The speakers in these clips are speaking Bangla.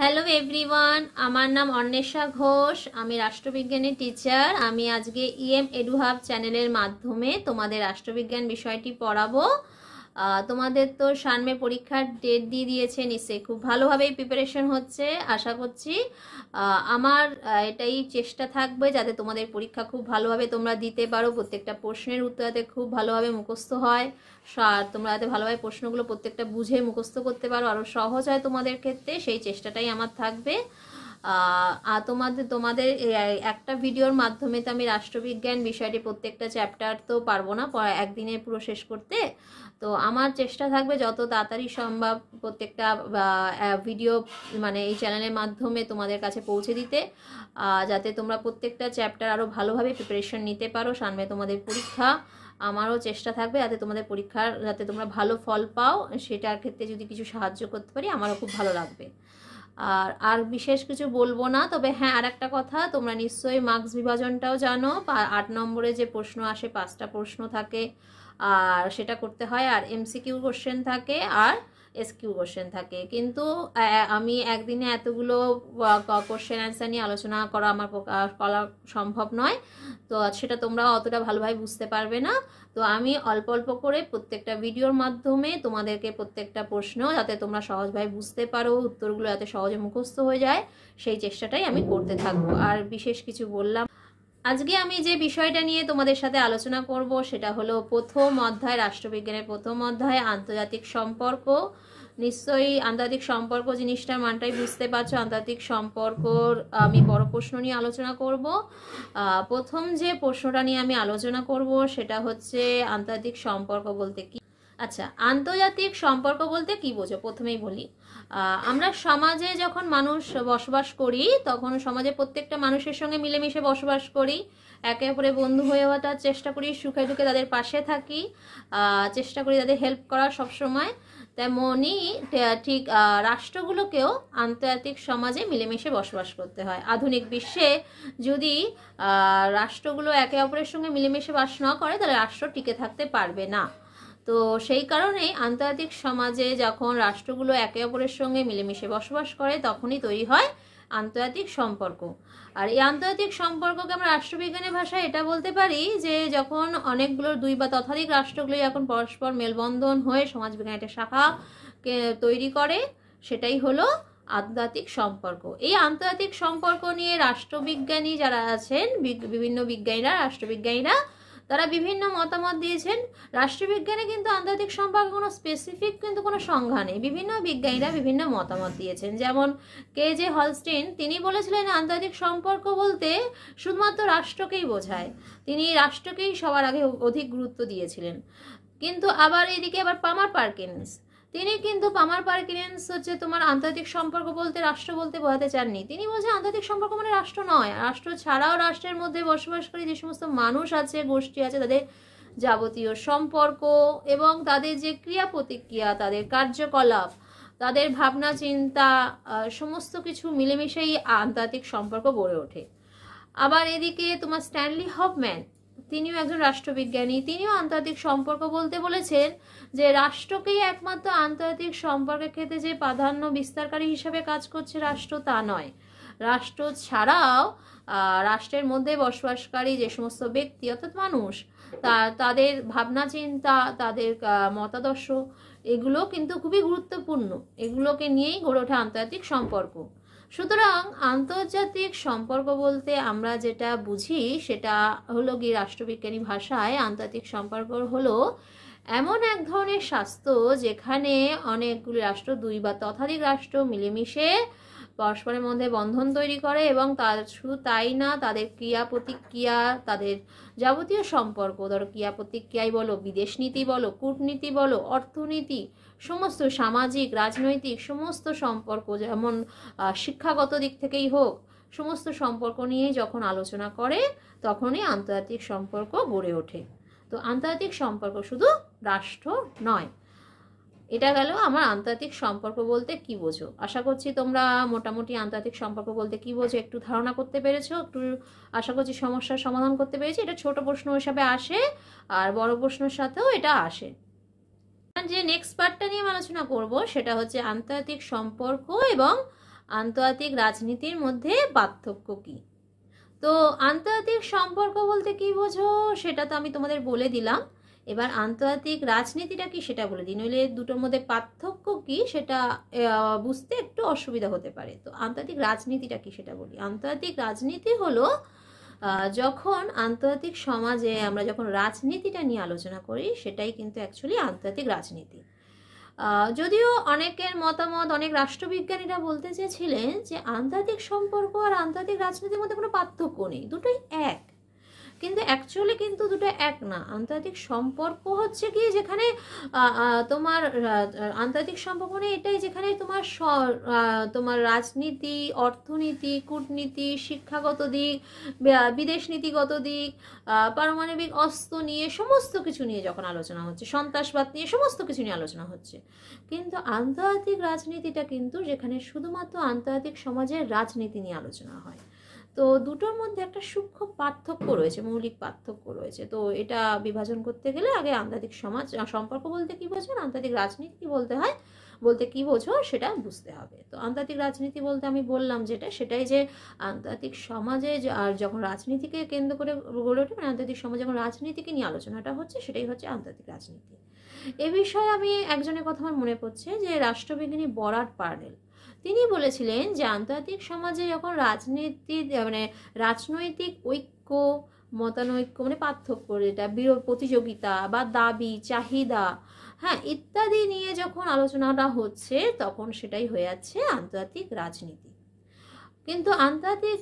হ্যালো এভরিওয়ান, আমার নাম অন্বেষা ঘোষ। আমি রাষ্ট্রবিজ্ঞানের টিচার। আমি আজকে ইএম এডুহাব চ্যানেলের মাধ্যমে তোমাদের রাষ্ট্রবিজ্ঞান বিষয়টি পড়াবো। তোমাদের তো সামনে পরীক্ষার ডেট দিয়ে দিয়েছে, নিশ্চয়ই খুব ভালোভাবেই প্রিপারেশন হচ্ছে আশা করছি। আমার এটাই চেষ্টা থাকবে যাতে তোমাদের পরীক্ষা খুব ভালোভাবে তোমরা দিতে পারো, প্রত্যেকটা প্রশ্নের উত্তর যাতে খুব ভালোভাবে মুখস্থ হয়, তোমরা যাতে ভালোভাবে প্রশ্নগুলো প্রত্যেকটা বুঝে মুখস্থ করতে পারো, আরও সহজ হয় তোমাদের ক্ষেত্রে, সেই চেষ্টাটাই আমার থাকবে। আর তোমাদের একটা ভিডিওর মাধ্যমে তো আমি রাষ্ট্রবিজ্ঞান বিষয়টি প্রত্যেকটা চ্যাপ্টার তো পারবো না একদিনে পুরো শেষ করতে। তো আমার চেষ্টা থাকবে যত তাড়াতাড়ি সম্ভব প্রত্যেকটা ভিডিও মানে এই চ্যানেলের মাধ্যমে তোমাদের কাছে পৌঁছে দিতে, যাতে তোমরা প্রত্যেকটা চ্যাপ্টার আরও ভালোভাবে প্রিপারেশন নিতে পারো। সামনে তোমাদের পরীক্ষা, আমারও চেষ্টা থাকবে যাতে তোমাদের পরীক্ষার যাতে তোমরা ভালো ফল পাও, সেটার ক্ষেত্রে যদি কিছু সাহায্য করতে পারি আমারও খুব ভালো লাগবে। আর বিশেষ কিছু বলবো না, তবে হ্যাঁ আর একটা কথা, তোমরা নিশ্চয়ই মার্কস বিভাজনটাও জানো। 8 নম্বরে যে প্রশ্ন আসে, 5টা প্রশ্ন থাকে আর সেটা করতে হয়, আর এমসিকিউ কোশ্চেন থাকে আর এসকিউ কোশ্চেন থাকে। কিন্তু আমি একদিনে এতগুলো কোশ্চেন অ্যান্সার নিয়ে আলোচনা করা আমার করা সম্ভব নয়, তো সেটা তোমরা অতটা ভালোভাবে বুঝতে পারবে না। তো আমি অল্প অল্প করে প্রত্যেকটা ভিডিওর মাধ্যমে তোমাদেরকে প্রত্যেকটা প্রশ্ন যাতে তোমরা সহজভাবে বুঝতে পারো, উত্তরগুলো যাতে সহজে মুখস্থ হয়ে যায়, সেই চেষ্টাটাই আমি করতে থাকবো। আর বিশেষ কিছু বললাম। আজকে আমি যে বিষয়টা নিয়ে তোমাদের সাথে আলোচনা করব সেটা হলো প্রথম অধ্যায়, রাষ্ট্রবিজ্ঞানের প্রথম অধ্যায়, আন্তর্জাতিক সম্পর্ক। নিশ্চয়ই আন্তর্জাতিক সম্পর্ক জিনিসটার মানটাই বুঝতে পারছো। আন্তর্জাতিক সম্পর্কর আমি বড় প্রশ্ন নিয়ে আলোচনা করব। প্রথম যে প্রশ্নটা নিয়ে আমি আলোচনা করব সেটা হচ্ছে আন্তর্জাতিক সম্পর্ক বলতে কি। আচ্ছা, আন্তর্জাতিক সম্পর্ক বলতে কি বোঝো প্রথমেই বলি। আমরা সমাজে যখন মানুষ বসবাস করি তখন সমাজে প্রত্যেকটা মানুষের সঙ্গে মিলেমিশে বসবাস করি, একে অপরে বন্ধু হয়ে ওঠার চেষ্টা করি, সুখে দুঃখে তাদের পাশে থাকি, চেষ্টা করি তাদের হেল্প করার সবসময়। তেমনই ঠিক রাষ্ট্রগুলোকেও আন্তর্জাতিক সমাজে মিলেমিশে বসবাস করতে হয়। আধুনিক বিশ্বে যদি রাষ্ট্রগুলো একে অপরের সঙ্গে মিলেমিশে বাস না করে তাহলে রাষ্ট্র টিকে থাকতে পারবে না। তো সেই কারণেই আন্তর্জাতিক সমাজে যখন রাষ্ট্রগুলো একে অপরের সঙ্গে মিলেমিশে বসবাস করে তখনই তৈরি হয় আন্তর্জাতিক সম্পর্ক। আর এই আন্তর্জাতিক সম্পর্ককে আমরা রাষ্ট্রবিজ্ঞানের ভাষায় এটা বলতে পারি যে যখন অনেকগুলো দুই বা ততোধিক রাষ্ট্রগুলো যখন পরস্পর মেলবন্ধন হয়ে সমাজবিজ্ঞানের একটা শাখাকে তৈরি করে, সেটাই হলো আন্তর্জাতিক সম্পর্ক। এই আন্তর্জাতিক সম্পর্ক নিয়ে রাষ্ট্রবিজ্ঞানী যারা আছেন, বিভিন্ন বিজ্ঞানীরা, রাষ্ট্রবিজ্ঞানীরা, তারা বিভিন্ন মতামত দিয়েছেন। রাষ্ট্রবিজ্ঞানে কিন্তু আন্তর্জাতিক সম্পর্কে কোনো স্পেসিফিক কিন্তু কোনো সংজ্ঞা নেই, বিভিন্ন বিজ্ঞানীরা বিভিন্ন মতামত দিয়েছেন। যেমন KJ হলস্টিন, তিনি বলেছিলেন আন্তর্জাতিক সম্পর্ক বলতে শুধুমাত্র রাষ্ট্রকেই বোঝায়, তিনি রাষ্ট্রকেই সবার আগে অধিক গুরুত্ব দিয়েছিলেন। কিন্তু আবার এদিকে আবার পামার পার্কিন্স, তিনি কিন্তু হচ্ছে তোমার আন্তর্জাতিক সম্পর্ক বলতে রাষ্ট্র বলতে বোঝাতে চাননি। তিনি বলছেন আন্তর্জাতিক সম্পর্ক মানে রাষ্ট্র নয়, রাষ্ট্র ছাড়াও রাষ্ট্রের মধ্যে বসবাসকারী যে সমস্ত মানুষ আছে, গোষ্ঠী আছে, তাদের যাবতীয় সম্পর্ক এবং তাদের যে ক্রিয়া প্রতিক্রিয়া, তাদের কার্যকলাপ, তাদের ভাবনা চিন্তা, সমস্ত কিছু মিলেমিশেই আন্তর্জাতিক সম্পর্ক গড়ে ওঠে। আবার এদিকে তোমার স্ট্যানলি হফম্যান, তিনিও একজন রাষ্ট্রবিজ্ঞানী, তিনিও আন্তর্জাতিক সম্পর্ক বলতে বলেছেন যে রাষ্ট্রকেই একমাত্র আন্তর্জাতিক সম্পর্কের ক্ষেত্রে যে প্রাধান্য বিস্তারকারী হিসেবে কাজ করছে রাষ্ট্র, তা নয়। রাষ্ট্র ছাড়াও রাষ্ট্রের মধ্যে বসবাসকারী যে সমস্ত ব্যক্তি অর্থাৎ মানুষ, তাদের ভাবনা চিন্তা, তাদের মতাদর্শ, এগুলো কিন্তু খুবই গুরুত্বপূর্ণ। এগুলোকে নিয়েই গড়ে ওঠে আন্তর্জাতিক সম্পর্ক। সুতরাং আন্তর্জাতিক সম্পর্ক বলতে আমরা যেটা বুঝি সেটা হলো কি, রাষ্ট্রবিজ্ঞানী ভাষায় আন্তর্জাতিক সম্পর্ক হলো এমন এক ধরনের স্বাস্থ্য যেখানে অনেকগুলি রাষ্ট্র, দুই বা ততোধিক রাষ্ট্র মিলেমিশে পরস্পরের মধ্যে বন্ধন তৈরি করে এবং তার শুধু তাই না, তাদের ক্রিয়া প্রতিক্রিয়া, তাদের যাবতীয় সম্পর্ক, ধরো ক্রিয়া প্রতিক্রিয়াই বলো, বিদেশ নীতি বলো, কূটনীতি বলো, অর্থনীতি, সমস্ত সামাজিক রাজনৈতিক সমস্ত সম্পর্ক, যেমন শিক্ষাগত দিক থেকেই হোক, সমস্ত সম্পর্ক নিয়ে যখন আলোচনা করে তখনই আন্তর্জাতিক সম্পর্ক গড়ে ওঠে। তো আন্তর্জাতিক সম্পর্ক শুধু রাষ্ট্র নয়। এটা গেল আমার আন্তর্জাতিক সম্পর্ক বলতে কি বোঝো। আশা করছি তোমরা মোটামুটি আন্তর্জাতিক সম্পর্ক বলতে কি বোঝো একটু ধারণা করতে পেরেছো, একটু আশা করছি সমস্যার সমাধান করতে পেরেছি। এটা ছোট প্রশ্ন হিসাবে আসে আর বড় প্রশ্নের সাথেও এটা আসে। যে নেক্সট পার্টটা নিয়ে আলোচনা করব সেটা হচ্ছে আন্তর্জাতিক সম্পর্ক এবং আন্তর্জাতিক রাজনীতির মধ্যে পার্থক্য কি। তো আন্তর্জাতিক সম্পর্ক বলতে কি বোঝো সেটা তো আমি তোমাদের বলে দিলাম। এবার আন্তর্জাতিক রাজনীতিটা কি সেটা বলে দিই, নইলে দুটোর মধ্যে পার্থক্য কি সেটা বুঝতে একটু অসুবিধা হতে পারে। তো আন্তর্জাতিক রাজনীতিটা কি সেটা বলি। আন্তর্জাতিক রাজনীতি হলো যখন আন্তর্জাতিক সমাজে আমরা যখন রাজনীতিটা নিয়ে আলোচনা করি, সেটাই কিন্তু অ্যাকচুয়ালি আন্তর্জাতিক রাজনীতি। যদিও অনেকের মতামত, অনেক রাষ্ট্রবিজ্ঞানীরা বলতে চেয়েছিলেন যে আন্তর্জাতিক সম্পর্ক আর আন্তর্জাতিক রাজনীতির মধ্যে কোনো পার্থক্য নেই, দুটোই এক। কিন্তু অ্যাকচুয়ালি কিন্তু দুটো এক না। আন্তর্জাতিক সম্পর্ক হচ্ছে কি যেখানে তোমার আন্তর্জাতিক সম্পর্ক মানে এটাই যেখানে তোমার তোমার রাজনীতি, অর্থনীতি, কূটনীতি, শিক্ষাগত দিক, বিদেশ নীতিগত দিক, পারমাণবিক অস্ত্র নিয়ে সমস্ত কিছু নিয়ে যখন আলোচনা হচ্ছে, সন্ত্রাসবাদ নিয়ে সমস্ত কিছু নিয়ে আলোচনা হচ্ছে। কিন্তু আন্তর্জাতিক রাজনীতিটা কিন্তু যেখানে শুধুমাত্র আন্তর্জাতিক সমাজের রাজনীতি নিয়ে আলোচনা হয়। তো দুটোর মধ্যে একটা সূক্ষ্ম পার্থক্য রয়েছে, মৌলিক পার্থক্য রয়েছে। তো এটা বিভাজন করতে গেলে আগে আন্তর্জাতিক সমাজ সম্পর্ক বলতে কি বোঝো, আন্তর্জাতিক রাজনীতি কি বলতে হয়, বলতে কি বোঝো সেটা বুঝতে হবে। তো আন্তর্জাতিক রাজনীতি বলতে আমি বললাম যেটা, সেটাই যে আন্তর্জাতিক সমাজে আর যখন রাজনীতিকে কেন্দ্র করে গড়ে ওঠে, মানে আন্তর্জাতিক সমাজ যখন রাজনীতিকে নিয়ে আলোচনাটা হচ্ছে, সেটাই হচ্ছে আন্তর্জাতিক রাজনীতি। এ বিষয়ে আমি একজনের কথা আমার মনে পড়ছে, যে রাষ্ট্রবিজ্ঞানী বরাড পার্নেল, তিনি বলেছিলেন যে আন্তর্জাতিক সমাজে যখন রাজনীতি মানে রাজনৈতিক ঐক্য, মতানৈক্য মানে পার্থক্য, যেটা প্রতিযোগিতা বা দাবি, চাহিদা, হ্যাঁ ইত্যাদি নিয়ে যখন আলোচনাটা হচ্ছে, তখন সেটাই হয়ে যাচ্ছে আন্তর্জাতিক রাজনীতি। কিন্তু আন্তর্জাতিক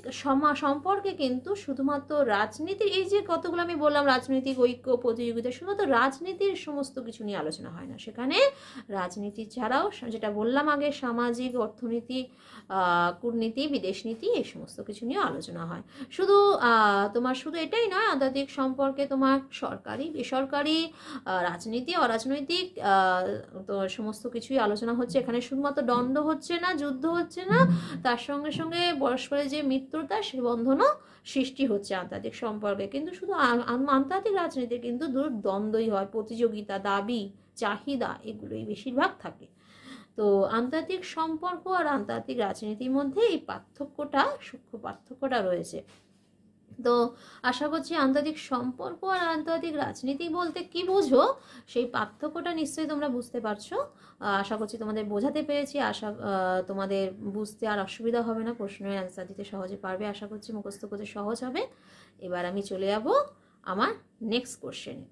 সম্পর্কে কিন্তু শুধুমাত্র রাজনীতির এই যে কতগুলো আমি বললাম, রাজনৈতিক ঐক্য, প্রতিযোগিতা, শুধুমাত্র রাজনীতির সমস্ত কিছু নিয়ে আলোচনা হয় না। সেখানে রাজনীতি ছাড়াও যেটা বললাম আগে, সামাজিক, অর্থনীতি, কূটনীতি, বিদেশ নীতি, এই সমস্ত কিছু নিয়ে আলোচনা হয়। শুধু শুধু এটাই নয়, আন্তর্জাতিক সম্পর্কে তোমার সরকারি, বেসরকারি, রাজনীতি, অরাজনৈতিক, তো সমস্ত কিছুই আলোচনা হচ্ছে। এখানে শুধুমাত্র দ্বন্দ্ব হচ্ছে না, যুদ্ধ হচ্ছে না, তার সঙ্গে সঙ্গে পরস্পরের যে মিত্রতা, সে বন্ধনও সৃষ্টি হচ্ছে আন্তর্জাতিক সম্পর্কে। কিন্তু শুধু আন্তর্জাতিক রাজনীতি কিন্তু দ্বন্দ্বই হয়, প্রতিযোগিতা, দাবি, চাহিদা, এগুলোই বেশিরভাগ থাকে। তো আন্তর্জাতিক সম্পর্ক আর আন্তর্জাতিক রাজনীতির মধ্যে এই পার্থক্যটা, সূক্ষ্ম পার্থক্যটা রয়েছে। তো আশা করছি আন্তর্জাতিক সম্পর্ক আর আন্তর্জাতিক রাজনীতি বলতে কি বোঝো সেই পার্থক্যটা নিশ্চয়ই তোমরা বুঝতে পারছো। আশা করছি তোমাদের বোঝাতে পেরেছি। তোমাদের বুঝতে আর অসুবিধা হবে না, প্রশ্নের অ্যান্সার দিতে সহজে পারবে। আশা করছি মুখস্থ করতে সহজ হবে। এবার আমি চলে যাব আমার নেক্সট কোশ্চেনে।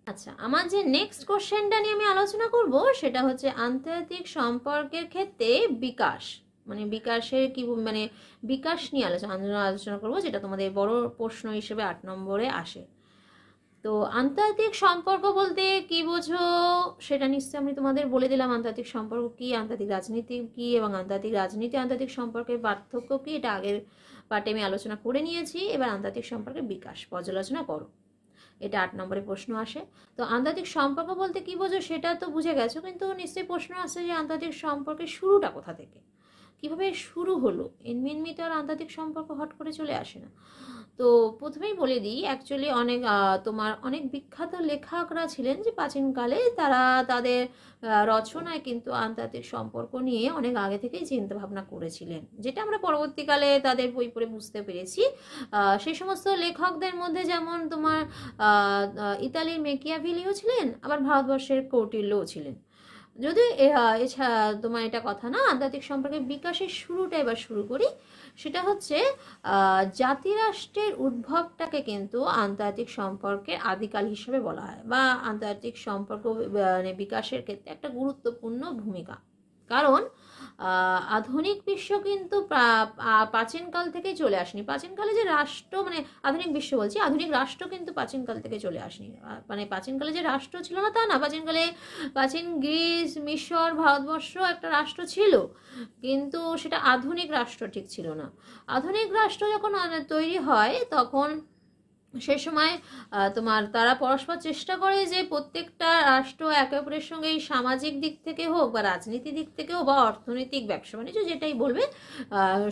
আচ্ছা, আমার যে নেক্সট কোশ্চেনটা নিয়ে আমি আলোচনা করব, সেটা হচ্ছে আন্তর্জাতিক সম্পর্কের ক্ষেত্রে বিকাশ, মানে বিকাশের কি, মানে বিকাশ নিয়ে আলোচনা করবো, যেটা তোমাদের বড় প্রশ্ন হিসেবে 8 নম্বরে আসে। তো আন্তর্জাতিক সম্পর্ক বলতে কি বোঝো সেটা নিশ্চয়ই আমি তোমাদের বলে দিলাম। আন্তর্জাতিক সম্পর্ক কি, আন্তর্জাতিক রাজনীতি কি, এবং আন্তর্জাতিক রাজনীতি আন্তর্জাতিক সম্পর্কের পার্থক্য কি, এটা আগের পার্টে আমি আলোচনা করে নিয়েছি। এবার আন্তর্জাতিক সম্পর্কের বিকাশ পর্যালোচনা করো, এটা 8 নম্বরে প্রশ্ন আসে। তো আন্তর্জাতিক সম্পর্ক বলতে কি বোঝো সেটা তো বুঝে গেছো, কিন্তু নিশ্চয়ই প্রশ্ন আসে যে আন্তর্জাতিক সম্পর্কের শুরুটা কোথা থেকে, কিভাবে শুরু হলো। এমনি তো আর আন্তর্জাতিক সম্পর্ক হট করে চলে আসে না। তো প্রথমেই বলে দিই, অ্যাকচুয়ালি অনেক বিখ্যাত লেখকরা ছিলেন যে প্রাচীনকালে, তারা তাদের রচনায় কিন্তু আন্তর্জাতিক সম্পর্ক নিয়ে অনেক আগে থেকেই চিন্তা ভাবনা করেছিলেন, যেটা আমরা পরবর্তীকালে তাদের বই পড়ে বুঝতে পেরেছি। সেই সমস্ত লেখকদের মধ্যে যেমন তোমার ইতালির মেকিয়াভেলিও ছিলেন, আবার ভারতবর্ষের কৌটিল্যও ছিলেন। যদি এছাড়া তোমার এটা কথা না, আন্তর্জাতিক সম্পর্কের বিকাশের শুরুটা এবার শুরু করি। সেটা হচ্ছে জাতিরাষ্ট্রের উদ্ভবটাকে কিন্তু আন্তর্জাতিক সম্পর্কের আদিকাল হিসেবে বলা হয়, বা আন্তর্জাতিক সম্পর্ক মানে বিকাশের ক্ষেত্রে একটা গুরুত্বপূর্ণ ভূমিকা। কারণ আধুনিক বিশ্ব কিন্তু প্রাচীনকাল থেকেই চলে আসেনি। প্রাচীনকালে যে রাষ্ট্র, মানে আধুনিক বিশ্ব বলছি, আধুনিক রাষ্ট্র কিন্তু প্রাচীনকাল থেকে চলে আসেনি। মানে প্রাচীনকালে যে রাষ্ট্র ছিল না তা না, প্রাচীন গ্রিস, মিশর, ভারতবর্ষ একটা রাষ্ট্র ছিল, কিন্তু সেটা আধুনিক রাষ্ট্র ঠিক ছিল না। আধুনিক রাষ্ট্র যখন তৈরি হয়, তখন সে সময় তারা পরস্পর চেষ্টা করে যে প্রত্যেকটা রাষ্ট্র একে অপরের সঙ্গে এই সামাজিক দিক থেকে হোক, বা রাজনীতির দিক থেকে হোক, বা অর্থনৈতিক, ব্যবসা বাণিজ্য, যেটাই বলবে,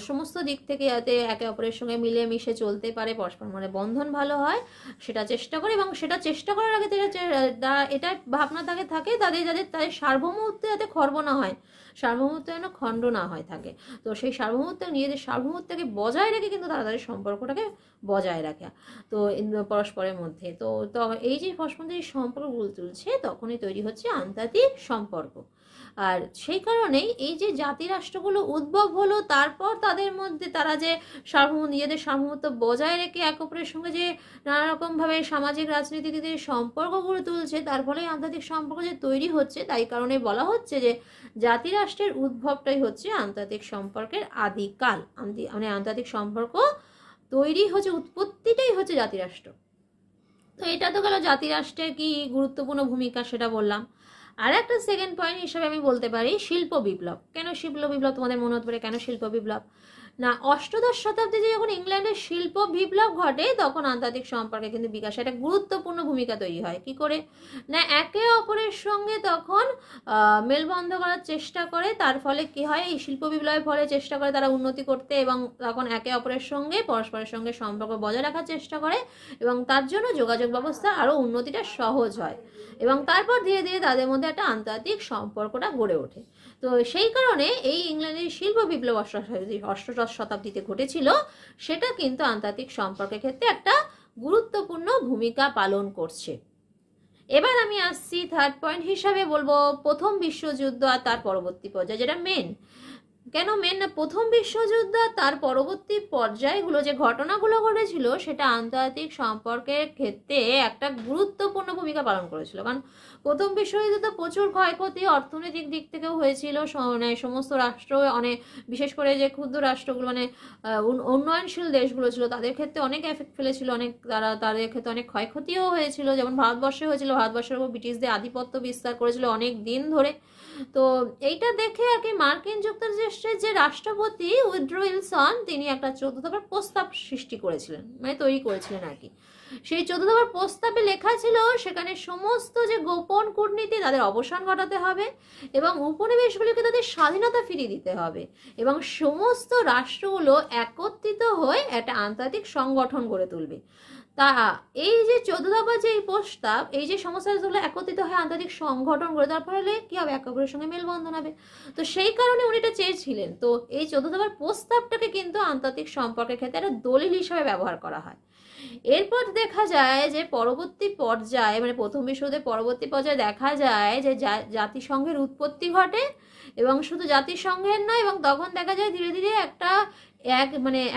সমস্ত দিক থেকে যাতে একে অপরের সঙ্গে মিলেমিশে চলতে পারে, পরস্পর মানে বন্ধন ভালো হয়, সেটা চেষ্টা করে। এবং সেটা চেষ্টা করার আগে এটা ভাবনা থাকে তাদের সার্বভৌমত্ব যাতে খর্ব না হয়, সার্বভৌমত্ব যেন খণ্ড না হয় থাকে। তো সেই সার্বভৌমত্ব, নিজেদের সার্বভৌমত্বকে বজায় রেখে কিন্তু তারা তাদের সম্পর্কটাকে বজায় রাখে তো পরস্পরের মধ্যে। তো এই যে পরস্পর যে সম্পর্ক গড়ে তুলছে, তখনই তৈরি হচ্ছে আন্তর্জাতিক সম্পর্ক। আর সেই কারণেই এই যে জাতি রাষ্ট্রগুলো উদ্ভব হলো, তারপর তাদের মধ্যে তারা যে নিজেদের সার্বভৌমত্ব বজায় রেখে এক অপরের সঙ্গে যে নানা রকমভাবে সামাজিক রাজনীতিক সম্পর্ক গড়ে তুলছে, তার ফলে আন্তর্জাতিক সম্পর্ক যে তৈরি হচ্ছে, তাই কারণে বলা হচ্ছে যে জাতি রাষ্ট্রের উদ্ভবটাই হচ্ছে আন্তর্জাতিক সম্পর্কের আদিকাল। মানে আন্তর্জাতিক সম্পর্ক তৈরি হচ্ছে, উৎপত্তিটাই হচ্ছে জাতিরাষ্ট্র। তো এটা তো গেল জাতিরাষ্ট্রের কি গুরুত্বপূর্ণ ভূমিকা, সেটা বললাম। আর একটা সেকেন্ড পয়েন্ট হিসেবে আমি বলতে পারি শিল্প বিপ্লব। কেন শিল্প বিপ্লব তোমাদের মনে হতে পারে, কেন শিল্প বিপ্লব না? অষ্টাদশ শতাব্দীতে যখন ইংল্যান্ডের শিল্প বিপ্লব ঘটে, তখন আন্তর্জাতিক সম্পর্কে কিন্তু বিকাশে একটা গুরুত্বপূর্ণ ভূমিকা তৈরি হয়। কি করে না, একে অপরের সঙ্গে তখন মেলবন্ধ করার চেষ্টা করে। তার ফলে কি হয়, এই শিল্প বিপ্লবের ফলে চেষ্টা করে তারা উন্নতি করতে, এবং তখন একে অপরের সঙ্গে পরস্পরের সঙ্গে সম্পর্ক বজায় রাখার চেষ্টা করে, এবং তার জন্য যোগাযোগ ব্যবস্থা আরও উন্নতিটা সহজ হয়, এবং তারপর ধীরে ধীরে তাদের মধ্যে একটা আন্তর্জাতিক সম্পর্কটা গড়ে ওঠে। তো সেই কারণে এই ইংল্যান্ডের শিল্প বিপ্লব অষ্টাদশ শতাব্দীতে ঘটেছিল, সেটা কিন্তু আন্তর্জাতিক সম্পর্কের ক্ষেত্রে একটা গুরুত্বপূর্ণ ভূমিকা পালন করছে। এবার আমি আসছি থার্ড পয়েন্ট হিসাবে, বলবো প্রথম বিশ্বযুদ্ধ আর তার পরবর্তী পর্যায়ে, যেটা মেন। কেন মেন না, প্রথম বিশ্বযুদ্ধ তার পরবর্তী পর্যায়গুলো যে ঘটনাগুলো ঘটেছিল, সেটা আন্তর্জাতিক সম্পর্কের ক্ষেত্রে একটা গুরুত্বপূর্ণ ভূমিকা পালন করেছিল। কারণ প্রথম বিশ্বযুদ্ধে প্রচুর ক্ষয়ক্ষতি অর্থনৈতিক দিক থেকেও হয়েছিল। মানে সমস্ত রাষ্ট্র, অনেক বিশেষ করে যে ক্ষুদ্র রাষ্ট্রগুলো, মানে উন্নয়নশীল দেশগুলো ছিল, তাদের ক্ষেত্রে অনেক এফেক্ট ফেলেছিল, অনেক তাদের ক্ষেত্রে অনেক ক্ষয়ক্ষতিও হয়েছিল। যেমন ভারতবর্ষে হয়েছিল, ভারতবর্ষের উপর ব্রিটিশদের আধিপত্য বিস্তার করেছিল অনেক দিন ধরে। তো এইটা দেখে আর কি মার্কিন যুক্তরাষ্ট্রের যে রাষ্ট্রপতি উইড্রো উইলসন, তিনি একটা 14 দফার প্রস্তাব সৃষ্টি করেছিলেন, মানে তৈরি করেছিলেন আর কি। সেই 14 দফার প্রস্তাবে লেখা ছিল, সেখানে সমস্ত যে গোপন কূটনীতি তাদের অবসান ঘটাতে হবে, এবং উপনিবেশগুলিকে তাদের স্বাধীনতা ফিরিয়ে দিতে হবে, এবং সমস্ত রাষ্ট্রগুলো একত্রিত হয়ে একটা আন্তর্জাতিক সংগঠন গড়ে তুলবে। তা এই যে 14 দফা যে প্রস্তাব, এই যে সমস্ত রাষ্ট্রগুলো একত্রিত হয়ে আন্তর্জাতিক সংগঠন গড়ে, তার ফলে কি হবে, একে অপরের সঙ্গে মেলবন্ধন হবে। তো সেই কারণে উনি এটা চেয়েছিলেন। তো এই 14 দফার প্রস্তাবটাকে কিন্তু আন্তর্জাতিক সম্পর্কের ক্ষেত্রে একটা দলিল হিসাবে ব্যবহার করা হয়। এরপর দেখা যায় যে পরবর্তী পর্যায়ে, মানে প্রথম বিশ্বযুদ্ধের পরবর্তী পর্যায়ে দেখা যায় যে জাতিসংঘের উৎপত্তি ঘটে, এবং শুধু জাতিসংঘের নয়, এবং তখন দেখা যায় ধীরে ধীরে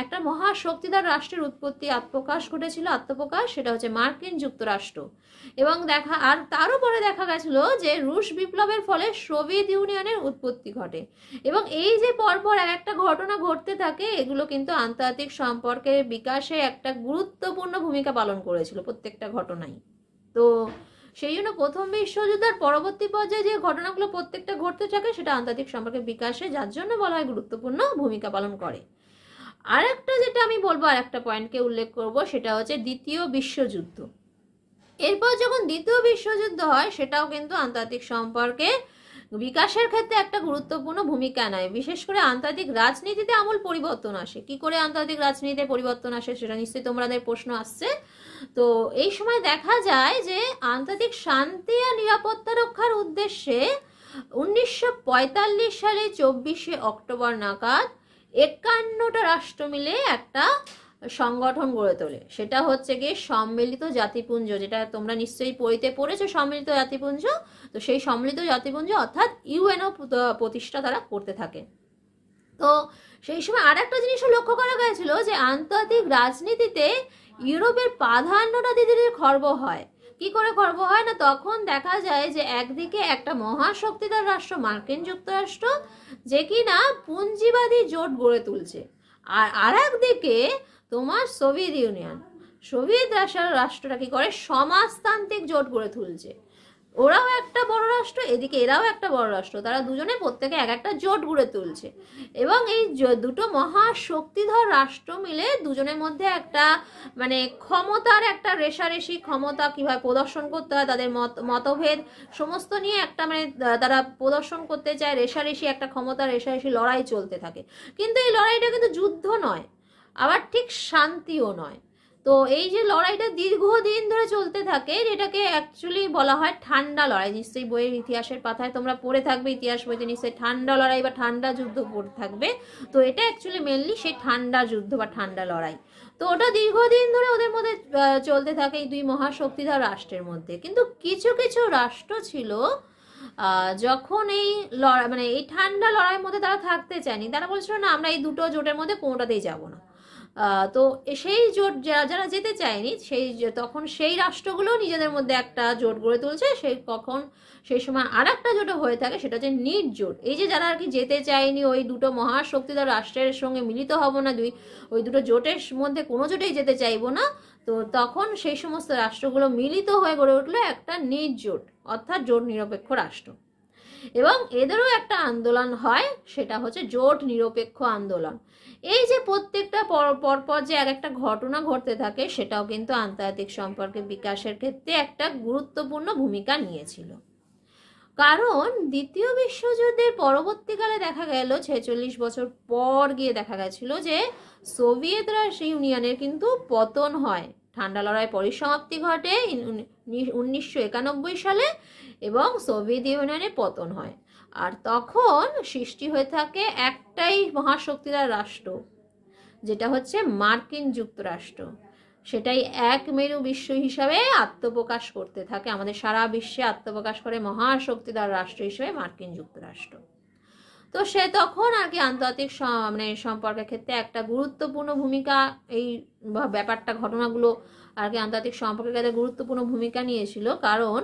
একটা মহাশক্তিধর রাষ্ট্রের উৎপত্তি, আত্মপ্রকাশ ঘটেছিল। সেটা হচ্ছে মার্কিন যুক্তরাষ্ট্র। এবং তারও পরে দেখা গেছিল যে রুশ বিপ্লবের ফলে সোভিয়েত ইউনিয়নের উৎপত্তি ঘটে। এবং এই যে পরপর একটা ঘটনা ঘটতে থাকে, এগুলো কিন্তু আন্তর্জাতিক সম্পর্কের বিকাশে একটা গুরুত্বপূর্ণ ভূমিকা পালন করেছিল প্রত্যেকটা ঘটনাই। তো সেই জন্য প্রথম বিশ্বযুদ্ধের পরবর্তী পর্যায়ে যে ঘটনাগুলো প্রত্যেকটা ঘটতে থাকে, সেটা আন্তর্জাতিক সম্পর্কের বিকাশে, যার জন্য বলা হয় গুরুত্বপূর্ণ ভূমিকা পালন করে। আর একটা যেটা আমি বলবো, আর একটা পয়েন্টকে উল্লেখ করব, সেটা হচ্ছে দ্বিতীয় বিশ্বযুদ্ধ। এরপর যখন দ্বিতীয় বিশ্বযুদ্ধ হয়, সেটাও কিন্তু আন্তর্জাতিক সম্পর্কে বিকাশের ক্ষেত্রে একটা গুরুত্বপূর্ণ ভূমিকা নেয়। বিশেষ করে আন্তর্জাতিক রাজনীতিতে আমূল পরিবর্তন আসে। কি করে আন্তর্জাতিক রাজনীতিতে পরিবর্তন আসে, সেটা নিশ্চয়ই তোমাদের প্রশ্ন আসছে। তো এই সময় দেখা যায় যে আন্তর্জাতিক শান্তি আর নিরাপত্তা রক্ষার উদ্দেশ্যে 1945 সালে 24শে অক্টোবর নাগাদ 51টা রাষ্ট্র মিলে একটা সংগঠন গড়ে তোলে। সেটা হচ্ছে গিয়ে সম্মিলিত জাতিপুঞ্জ, যেটা তোমরা নিশ্চয়ই পড়েছো সম্মিলিত জাতিপুঞ্জ। তো সেই সম্মিলিত জাতিপুঞ্জ অর্থাৎ ইউএনও প্রতিষ্ঠা তারা করতে থাকে। তো সেই সময় আর একটা জিনিসও লক্ষ্য করা গেছিল, যে আন্তর্জাতিক রাজনীতিতে ইউরোপের প্রাধান্যটা ধীরে ধীরে খর্ব হয়। কি করে খর্ব হয় না, তখন দেখা যায় যে একদিকে একটা মহাশক্তিধর রাষ্ট্র মার্কিন যুক্তরাষ্ট্র, যে কিনা পুঞ্জিবাদী জোট গড়ে তুলছে, আর আরেকদিকে তোমার সোভিয়েত ইউনিয়ন, সোভিয়েত রাষ্ট্রটা কি করে সমাজতান্ত্রিক জোট গড়ে তুলছে। ওরাও একটা বড় রাষ্ট্র, এদিকে এরাও একটা বড় রাষ্ট্র, তারা দুজনে প্রত্যেকে এক একটা জোট গড়ে তুলছে। এবং এই দুটো মহাশক্তিধর রাষ্ট্র মিলে দুজনের মধ্যে একটা ক্ষমতার একটা রেষারেষি, ক্ষমতা কিভাবে প্রদর্শন করতে হয়, তাদের মতভেদ সমস্ত নিয়ে একটা তারা প্রদর্শন করতে চায়, রেষারেষি একটা ক্ষমতা রেষারেষি লড়াই চলতে থাকে। কিন্তু এই লড়াইটা কিন্তু যুদ্ধ নয়, আবার ঠিক শান্তিও নয়। তো এই যে লড়াইটা দীর্ঘদিন ধরে চলতে থাকে, যেটাকে অ্যাকচুয়ালি বলা হয় ঠান্ডা লড়াই। নিশ্চয়ই বইয়ের ইতিহাসের পাতায় তোমরা পড়ে থাকবে, ইতিহাস বইতে নিশ্চয়ই ঠান্ডা লড়াই বা ঠান্ডা যুদ্ধ পড়ে থাকবে। তো এটা অ্যাকচুয়ালি মেনলি সেই ঠান্ডা যুদ্ধ বা ঠান্ডা লড়াই। তো ওটা দীর্ঘদিন ধরে ওদের মধ্যে চলতে থাকে এই দুই মহাশক্তিধর রাষ্ট্রের মধ্যে। কিন্তু কিছু কিছু রাষ্ট্র ছিল যখন এই লড়াই মানে এই ঠান্ডা লড়াইয়ের মধ্যে তারা থাকতে চায়নি, তারা বলছিল না আমরা এই দুটো জোটের মধ্যে কোনোটাতেই যাব না। তো সেই জোট যারা যারা যেতে চায়নি তখন সেই রাষ্ট্রগুলো নিজেদের মধ্যে একটা জোট গড়ে তুলছে। সেই সময় আর একটা জোটও হয়ে থাকে, সেটা হচ্ছে নিট জোট। এই যে যারা আর কি যেতে চায়নি, ওই দুটো মহাশক্তিধর রাষ্ট্রের সঙ্গে মিলিত হব না, ওই দুটো জোটের মধ্যে কোনো জোটেই যেতে চাইবো না, তো তখন সেই সমস্ত রাষ্ট্রগুলো মিলিত হয়ে গড়ে উঠলো একটা নিট জোট, অর্থাৎ জোট নিরপেক্ষ রাষ্ট্র। এবং এদেরও একটা আন্দোলন হয়, সেটা হচ্ছে জোট নিরপেক্ষ আন্দোলন। এই যে প্রত্যেকটা পরপর যে এক একটা ঘটনা ঘটতে থাকে, সেটাও কিন্তু আন্তর্জাতিক সম্পর্কের বিকাশের ক্ষেত্রে একটা গুরুত্বপূর্ণ ভূমিকা নিয়েছিল। কারণ দ্বিতীয় বিশ্বযুদ্ধের পরবর্তীকালে দেখা গেল 46 বছর পর গিয়ে দেখা গেছিল যে সোভিয়েত ইউনিয়নের কিন্তু পতন হয়। ঠান্ডা লড়াই পরিসমাপ্তি ঘটে 1991 সালে এবং সোভিয়েত ইউনিয়নের পতন হয়। আর তখন সৃষ্টি হয়ে থাকে একটাই মহাশক্তিধর রাষ্ট্র, যেটা হচ্ছে মার্কিন যুক্তরাষ্ট্র। সেটাই এক মেরু বিশ্ব হিসাবে আত্মপ্রকাশ করতে থাকে, আমাদের সারা বিশ্বে আত্মপ্রকাশ করে মহাশক্তিধর রাষ্ট্র হিসেবে মার্কিন যুক্তরাষ্ট্র। তো সে তখন আর কি আন্তর্জাতিক সম্পর্কের ক্ষেত্রে একটা গুরুত্বপূর্ণ ভূমিকা, এই ব্যাপারটা ঘটনাগুলো আর কি আন্তর্জাতিক সম্পর্কের ক্ষেত্রে গুরুত্বপূর্ণ ভূমিকা নিয়েছিল। কারণ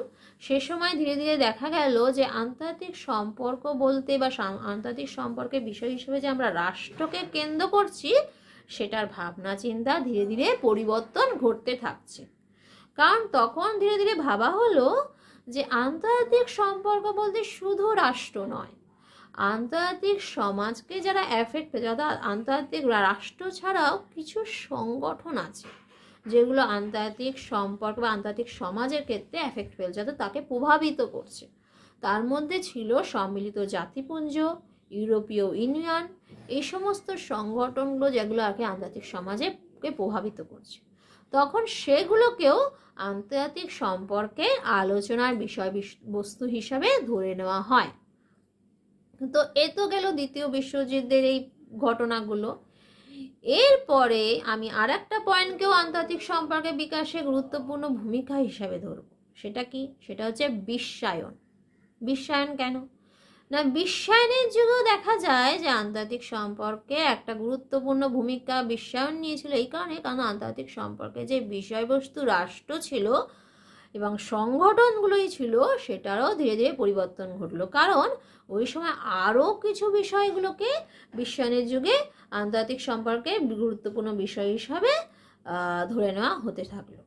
সে সময় ধীরে ধীরে দেখা গেল যে আন্তর্জাতিক সম্পর্ক বলতে বা আন্তর্জাতিক সম্পর্কের বিষয় হিসেবে যে আমরা রাষ্ট্রকে কেন্দ্র করছি, সেটার ভাবনা চিন্তা ধীরে ধীরে পরিবর্তন ঘটতে থাকছে। কারণ তখন ধীরে ধীরে ভাবা হলো যে আন্তর্জাতিক সম্পর্ক বলতে শুধু রাষ্ট্র নয়, আন্তর্জাতিক সমাজকে যারা এফেক্ট, যারা আন্তর্জাতিক রাষ্ট্র ছাড়াও কিছু সংগঠন আছে যেগুলো আন্তর্জাতিক সম্পর্ক বা আন্তর্জাতিক সমাজের ক্ষেত্রে এফেক্ট ফেলছে, যাতে তাকে প্রভাবিত করছে। তার মধ্যে ছিল সম্মিলিত জাতিপুঞ্জ, ইউরোপীয় ইউনিয়ন, এই সমস্ত সংগঠনগুলো যেগুলো আর কি আন্তর্জাতিক সমাজকে প্রভাবিত করছে। তখন সেগুলোকেও আন্তর্জাতিক সম্পর্কের আলোচনার বিষয়বস্তু হিসাবে ধরে নেওয়া হয়। তো এ তো গেল দ্বিতীয় বিশ্বযুদ্ধের এই ঘটনাগুলো। এরপরে আমি আর একটা পয়েন্টকেও আন্তর্জাতিক সম্পর্কের বিকাশে গুরুত্বপূর্ণ ভূমিকা হিসাবে ধরব। সেটা কি? সেটা হচ্ছে বিশ্বায়ন। বিশ্বায়ন কেন না, বিশ্বায়নের যুগেও দেখা যায় যে আন্তর্জাতিক সম্পর্কে একটা গুরুত্বপূর্ণ ভূমিকা বিশ্বায়ন নিয়েছিল। এই কারণে, কারণ আন্তর্জাতিক সম্পর্কে যে বিষয়বস্তু রাষ্ট্র ছিল এবং সংগঠনগুলোই ছিল, সেটারও ধীরে ধীরে পরিবর্তন ঘটলো। কারণ ওই সময় আরও কিছু বিষয়গুলোকে বিশ্বায়নের যুগে আন্তর্জাতিক সম্পর্কে গুরুত্বপূর্ণ বিষয় হিসাবে ধরে নেওয়া হতে থাকলো।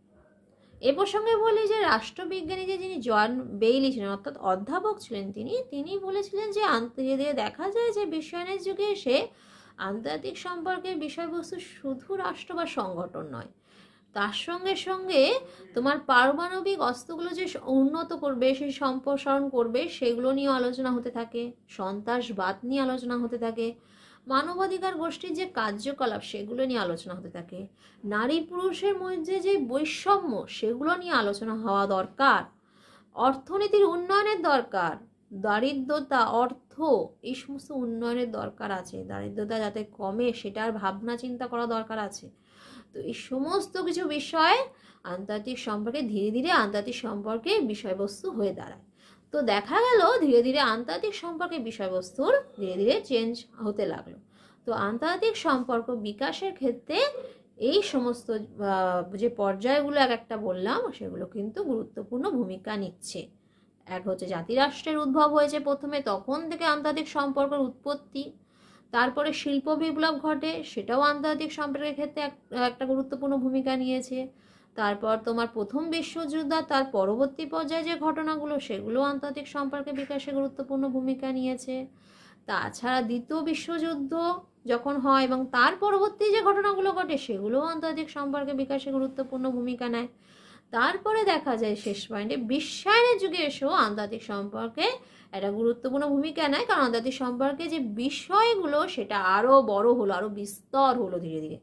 এ প্রসঙ্গে বলি যে রাষ্ট্রবিজ্ঞানী যিনি জন বেইলি ছিলেন, অর্থাৎ অধ্যাপক ছিলেন, তিনি বলেছিলেন যে ধীরে ধীরে দেখা যায় যে বিশ্বায়নের যুগে এসে আন্তর্জাতিক সম্পর্কের বিষয়বস্তু শুধু রাষ্ট্র বা সংগঠন নয়, তার সঙ্গে সঙ্গে তোমার পারমাণবিক অস্ত্রগুলো যে উন্নত করবে, সেই সম্প্রসারণ করবে, সেগুলো নিয়ে আলোচনা হতে থাকে। সন্ত্রাসবাদ নিয়ে আলোচনা হতে থাকে। মানবাধিকার গোষ্ঠীর যে কার্যকলাপ, সেগুলো নিয়ে আলোচনা হতে থাকে। নারী পুরুষের মধ্যে যে বৈষম্য, সেগুলো নিয়ে আলোচনা হওয়া দরকার। অর্থনীতির উন্নয়নের দরকার, দারিদ্রতা, অর্থ, এই সমস্ত উন্নয়নের দরকার আছে। দারিদ্রতা যাতে কমে, সেটার ভাবনা চিন্তা করা দরকার আছে। তো এই সমস্ত কিছু বিষয় আন্তর্জাতিক সম্পর্কে ধীরে ধীরে আন্তর্জাতিক সম্পর্কের বিষয়বস্তু হয়ে দাঁড়ায়। তো দেখা গেল ধীরে ধীরে আন্তর্জাতিক সম্পর্কের বিষয়বস্তুর ধীরে ধীরে চেঞ্জ হতে লাগলো। তো আন্তর্জাতিক সম্পর্ক বিকাশের ক্ষেত্রে এই সমস্ত যে পর্যায়গুলো এক একটা বললাম, সেগুলো কিন্তু গুরুত্বপূর্ণ ভূমিকা নিচ্ছে। এক হচ্ছে জাতিরাষ্ট্রের উদ্ভব হয়েছে প্রথমে, তখন থেকে আন্তর্জাতিক সম্পর্কের উৎপত্তি। তারপরে শিল্প বিপ্লব ঘটে, সেটাও আন্তর্জাতিক সম্পর্কের ক্ষেত্রে একটা গুরুত্বপূর্ণ ভূমিকা নিয়েছে। তারপর তোমার প্রথম বিশ্বযুদ্ধ, তার পরবর্তী পর্যায়ে যে ঘটনাগুলো, সেগুলো আন্তর্জাতিক সম্পর্কের বিকাশে গুরুত্বপূর্ণ ভূমিকা নিয়েছে। তাছাড়া দ্বিতীয় বিশ্বযুদ্ধ যখন হয় এবং তার পরবর্তী যে ঘটনাগুলো ঘটে, সেগুলোও আন্তর্জাতিক সম্পর্কের বিকাশে গুরুত্বপূর্ণ ভূমিকা নেয়। তারপরে দেখা যায় শেষ পয়েন্টে বিশ্বায়নের যুগে এসেও আন্তর্জাতিক সম্পর্কে একটা গুরুত্বপূর্ণ ভূমিকা নেয়। কারণ আন্তর্জাতিক সম্পর্কে যে বিষয়গুলো, সেটা আরও বড় হলো, আরও বিস্তর হলো ধীরে ধীরে।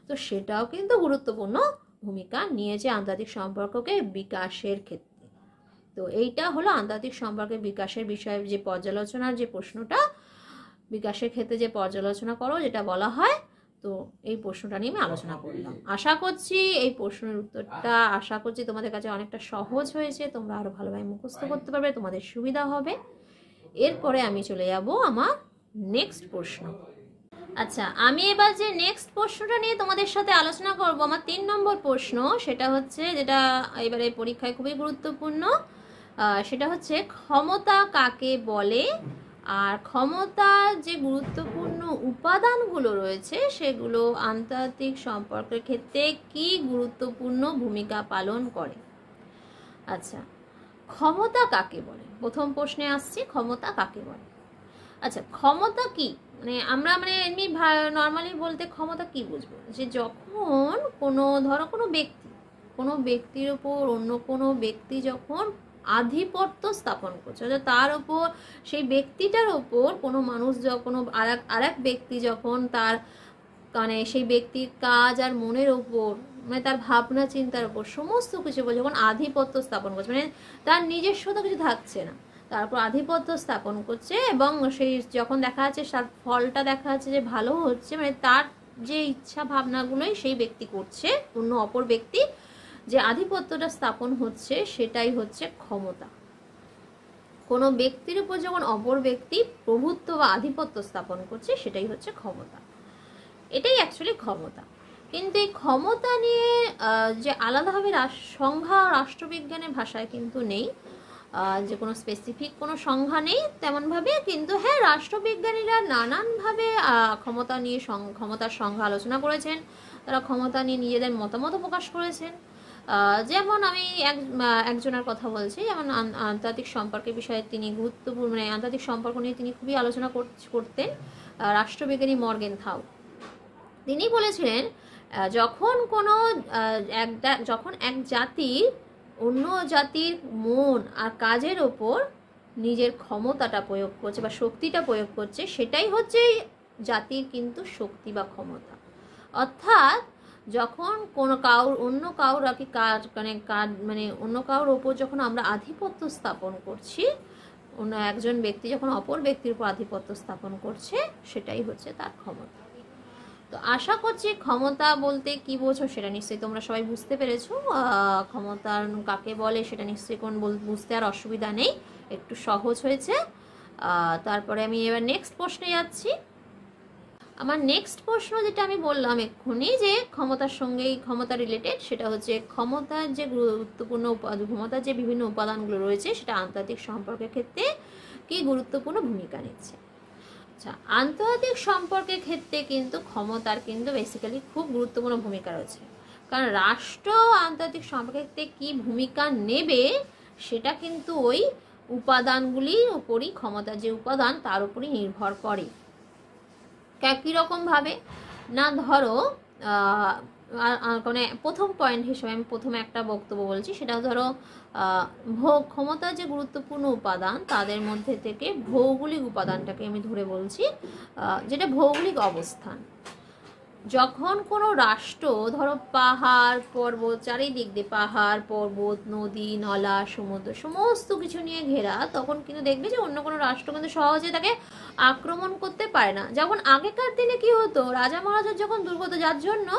তো সেটাও কিন্তু গুরুত্বপূর্ণ ভূমিকা নিয়েছে আন্তর্জাতিক সম্পর্ককে বিকাশের ক্ষেত্রে। তো এইটা হলো আন্তর্জাতিক সম্পর্কের বিকাশের বিষয়ে যে পর্যালোচনার যে প্রশ্নটা, বিকাশের ক্ষেত্রে যে পর্যালোচনা করো যেটা বলা হয়, তো এই প্রশ্নটা নিয়ে আমি আলোচনা করলাম। আশা করছি এই প্রশ্নের উত্তরটা তোমাদের কাছে অনেকটা সহজ হয়েছে, তোমরা আরো ভালোভাবে মুখস্থ করতে পারবে, তোমাদের সুবিধা হবে। এরপরে আমি চলে যাব আমার নেক্সট প্রশ্ন। আচ্ছা, আমি এবার যে নেক্সট প্রশ্নটা নিয়ে তোমাদের সাথে আলোচনা করব, আমার 3 নম্বর প্রশ্ন, সেটা হচ্ছে যেটা এবারে পরীক্ষায় খুবই গুরুত্বপূর্ণ, সেটা হচ্ছে ক্ষমতা কাকে বলে, আর ক্ষমতার যে গুরুত্বপূর্ণ উপাদানগুলো রয়েছে সেগুলো আন্তর্জাতিক সম্পর্কের ক্ষেত্রে কি গুরুত্বপূর্ণ ভূমিকা পালন করে। আচ্ছা, ক্ষমতা কাকে বলে, প্রথম প্রশ্নে আসছি, ক্ষমতা কাকে বলে। আচ্ছা, ক্ষমতা কি, আমরা এমনি নর্মালি বলতে ক্ষমতা কি বুঝবো, যে যখন কোনো ব্যক্তির উপর অন্য কোনো ব্যক্তি যখন আধিপত্য স্থাপন করছে, অর্থাৎ তার উপর, সেই ব্যক্তিটার উপর কোনো মানুষ যখন আরেক ব্যক্তি যখন তার সেই ব্যক্তির কাজ আর মনের উপর, তার ভাবনা চিন্তার উপর সমস্ত কিছু যখন আধিপত্য স্থাপন করছে, তার নিজস্বতা কিছু থাকছে না, তারপর আধিপত্য স্থাপন করছে, এবং সেই যখন দেখা যাচ্ছে তার ফলটা দেখা যাচ্ছে যে ভালো হচ্ছে, তার যে ইচ্ছা ভাবনাগুলোই সেই ব্যক্তি করছে, অন্য অপর ব্যক্তি যে আধিপত্যটা স্থাপন হচ্ছে সেটাই হচ্ছে ক্ষমতা। কোনো ব্যক্তির উপর যখন অপর ব্যক্তি প্রভুত্ব বা আধিপত্য স্থাপন করছে সেটাই হচ্ছে ক্ষমতা, এটাই অ্যাকচুয়ালি ক্ষমতা। কিন্তু এই ক্ষমতা নিয়ে যে আলাদাভাবে সংজ্ঞা রাষ্ট্রবিজ্ঞানের ভাষায় কিন্তু নেই, যে কোনো স্পেসিফিক কোনো সংজ্ঞা নেই তেমনভাবে, কিন্তু হ্যাঁ রাষ্ট্রবিজ্ঞানীরা নানানভাবে ক্ষমতার সংজ্ঞা আলোচনা করেছেন, তারা ক্ষমতা নিয়ে নিজেদের মতামত প্রকাশ করেছেন। যেমন আমি একজনের কথা বলছি, যেমন আন্তর্জাতিক সম্পর্কের বিষয়ে তিনি গুরুত্বপূর্ণ, আন্তর্জাতিক সম্পর্ক নিয়ে তিনি খুবই আলোচনা করতেন, রাষ্ট্রবিজ্ঞানী মর্গেনথাউ। তিনি বলেছিলেন যখন এক জাতির অন্য জাতির মন আর কাজের ওপর নিজের ক্ষমতাটা প্রয়োগ করছে বা শক্তিটা প্রয়োগ করছে, সেটাই হচ্ছে জাতির কিন্তু শক্তি বা ক্ষমতা। অর্থাৎ যখন অন্য কারোর ওপর যখন আমরা আধিপত্য স্থাপন করছি, অন্য একজন ব্যক্তি যখন অপর ব্যক্তির উপর আধিপত্য স্থাপন করছে, সেটাই হচ্ছে তার ক্ষমতা। তো আশা করছি ক্ষমতা বলতে কি বোঝো সেটা নিশ্চয়ই তোমরা সবাই বুঝতে পেরেছো। ক্ষমতা কাকে বলে সেটা নিশ্চয়ই বুঝতে আর অসুবিধা নেই, একটু সহজ হয়েছে। তারপরে আমি এবার নেক্সট প্রশ্নে যাচ্ছি। আমার নেক্সট প্রশ্ন যেটা আমি বললাম এক্ষুনি, যে ক্ষমতার সঙ্গেই ক্ষমতা রিলেটেড, সেটা হচ্ছে ক্ষমতার যে গুরুত্বপূর্ণ ক্ষমতার যে বিভিন্ন উপাদানগুলো রয়েছে সেটা আন্তর্জাতিক সম্পর্কের ক্ষেত্রে কি গুরুত্বপূর্ণ ভূমিকা নিচ্ছে। আচ্ছা, আন্তর্জাতিক সম্পর্কের ক্ষেত্রে কিন্তু ক্ষমতার কিন্তু বেসিক্যালি খুব গুরুত্বপূর্ণ ভূমিকা রয়েছে, কারণ রাষ্ট্র আন্তর্জাতিক সম্পর্কের ক্ষেত্রে কী ভূমিকা নেবে সেটা কিন্তু ওই উপাদানগুলির উপরই, ক্ষমতার যে উপাদান তার উপরই নির্ভর করে। কীরকমভাবে না, ধরো প্রথম পয়েন্ট হিসেবে আমি প্রথমে একটা বক্তব্য বলছি, সেটা ধরো ক্ষমতার যে গুরুত্বপূর্ণ উপাদান তাদের মধ্যে থেকে ভৌগোলিক উপাদানটাকে আমি ধরে বলছি, যেটা ভৌগোলিক অবস্থান। যখন কোনো রাষ্ট্র ধরো পাহাড় পর্বত, চারিদিক দিয়ে পাহাড় পর্বত নদী নলা সমুদ্র সমস্ত কিছু নিয়ে ঘেরা, তখন কিন্তু দেখবে যে অন্য কোনো রাষ্ট্র কিন্তু সহজে তাকে আক্রমণ করতে পারে না। যেমন আগেকার দিনে কি হতো, রাজা মহারাজার যখন দুর্গ হতো, যার জন্য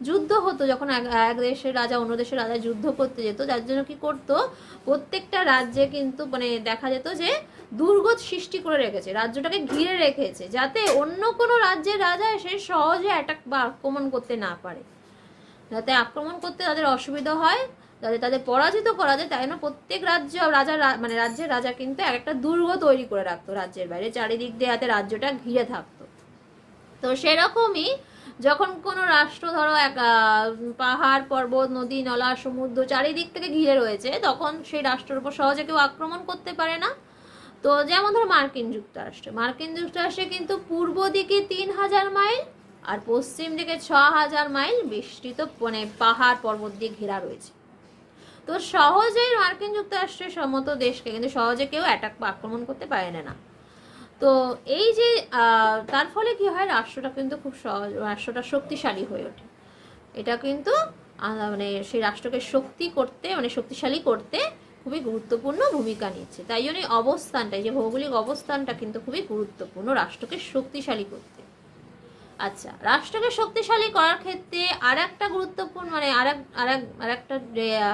যুদ্ধ হতো, যখন এক দেশের রাজা অন্য দেশের রাজা যুদ্ধ করতে যেত, যার জন্য কি করতো, প্রত্যেকটা রাজ্যে কিন্তু দেখা যেত যে দুর্গ সৃষ্টি করে রেখেছে, রাজ্যটাকে ঘিরে রেখেছে, যাতে অন্য কোনো রাজ্যের রাজা এসে সহজে অ্যাটাক বা আক্রমণ করতে না পারে, যাতে আক্রমণ করতে তাদের অসুবিধা হয়, যাতে তাদের পরাজিত করা যায়। তাই না প্রত্যেক রাজ্যের রাজা কিন্তু একটা দুর্গ তৈরি করে রাখতো রাজ্যের বাইরে, চারিদিক দিয়ে যাতে রাজ্যটা ঘিরে থাকতো। তো সেরকমই যখন কোনো রাষ্ট্র ধরো পাহাড় পর্বত নদী নলা সমুদ্র চারিদিক থেকে ঘিরে রয়েছে, তখন সেই রাষ্ট্রের উপর সহজে কেউ আক্রমণ করতে পারে না। তো যেমন ধরো মার্কিন যুক্তরাষ্ট্রে কিন্তু পূর্ব দিকে 3000 মাইল আর পশ্চিম দিকে 6000 মাইল বিস্তৃত পাহাড় পর্বত দিয়ে ঘেরা রয়েছে। তো সহজেই মার্কিন যুক্তরাষ্ট্রের সমস্ত দেশকে কিন্তু সহজে কেউ অ্যাটাক বা আক্রমণ করতে পারে না। তো এই যে তার ফলে কি হয়, রাষ্ট্রটা কিন্তু খুব সহজ, রাষ্ট্রটা শক্তিশালী হয়ে ওঠে। এটা কিন্তু মানে সেই রাষ্ট্রকে শক্তিশালী করতে খুবই গুরুত্বপূর্ণ ভূমিকা নিচ্ছে। তাই জন্য অবস্থানটা, এই যে ভৌগোলিক অবস্থানটা কিন্তু খুবই গুরুত্বপূর্ণ রাষ্ট্রকে শক্তিশালী করতে। আচ্ছা, রাষ্ট্রকে শক্তিশালী করার ক্ষেত্রে আর একটা গুরুত্বপূর্ণ মানে আর একটা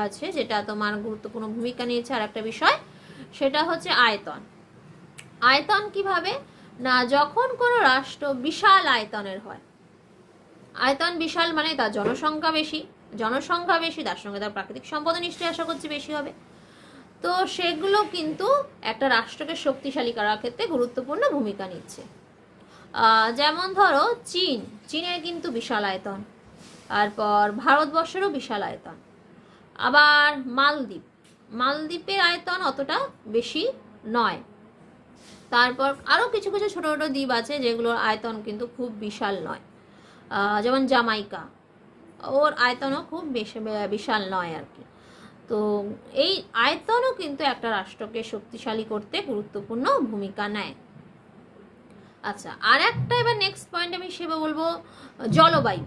আছে যেটা তোমার গুরুত্বপূর্ণ ভূমিকা নিয়েছে, আর একটা বিষয়, সেটা হচ্ছে আয়তন। আয়তন কিভাবে না, যখন কোনো রাষ্ট্র বিশাল আয়তনের হয়, আয়তন বিশাল মানে তার জনসংখ্যা বেশি, তার সঙ্গে তার প্রাকৃতিক সম্পদ নিশ্চয়ই আশা করছি বেশি হবে। তো সেগুলো কিন্তু একটা রাষ্ট্রকে শক্তিশালী করার ক্ষেত্রে গুরুত্বপূর্ণ ভূমিকা নিচ্ছে। যেমন ধরো চীনের কিন্তু বিশাল আয়তন, তারপর ভারতবর্ষেরও বিশাল আয়তন। আবার মালদ্বীপের আয়তন অতটা বেশি নয়। তারপর আরও কিছু কিছু ছোটো ছোটো দ্বীপ আছে যেগুলোর আয়তন কিন্তু খুব বিশাল নয়, যেমন জামাইকা, ওর আয়তনও খুব বিশাল নয় আর কি। তো এই আয়তনও কিন্তু একটা রাষ্ট্রকে শক্তিশালী করতে গুরুত্বপূর্ণ ভূমিকা নেয়। আচ্ছা, আর একটা এবার নেক্সট পয়েন্ট আমি সেবা বলবো জলবায়ু।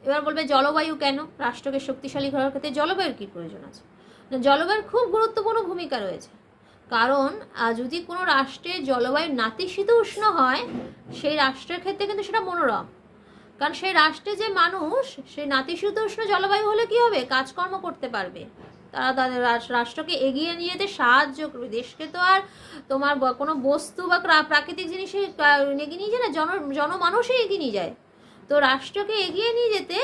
এবার বলবে জলবায়ু কেন রাষ্ট্রকে শক্তিশালী করার ক্ষেত্রে জলবায়ুর কি প্রয়োজন আছে? জলবায়ুর খুব গুরুত্বপূর্ণ ভূমিকা রয়েছে, কারণ যদি কোনো রাষ্ট্রে জলবায়ু নাতিশীতোষ্ণ হয়, সেই রাষ্ট্রের ক্ষেত্রে কিন্তু সেটা মনোরম। কারণ সেই রাষ্ট্রে যে মানুষ সেই নাতিশীতোষ্ণ জলবায়ু হলে কি হবে, কাজকর্ম করতে পারবে, তারা তাদের রাষ্ট্রকে এগিয়ে নিয়ে যেতে সাহায্য করবে। দেশকে তো আর তোমার কোনো বস্তু বা প্রাকৃতিক জিনিসে এগিয়ে নিয়ে যায় না, জনমানুষই এগিয়ে নিয়ে যায়। তো রাষ্ট্রকে এগিয়ে নিয়ে যেতে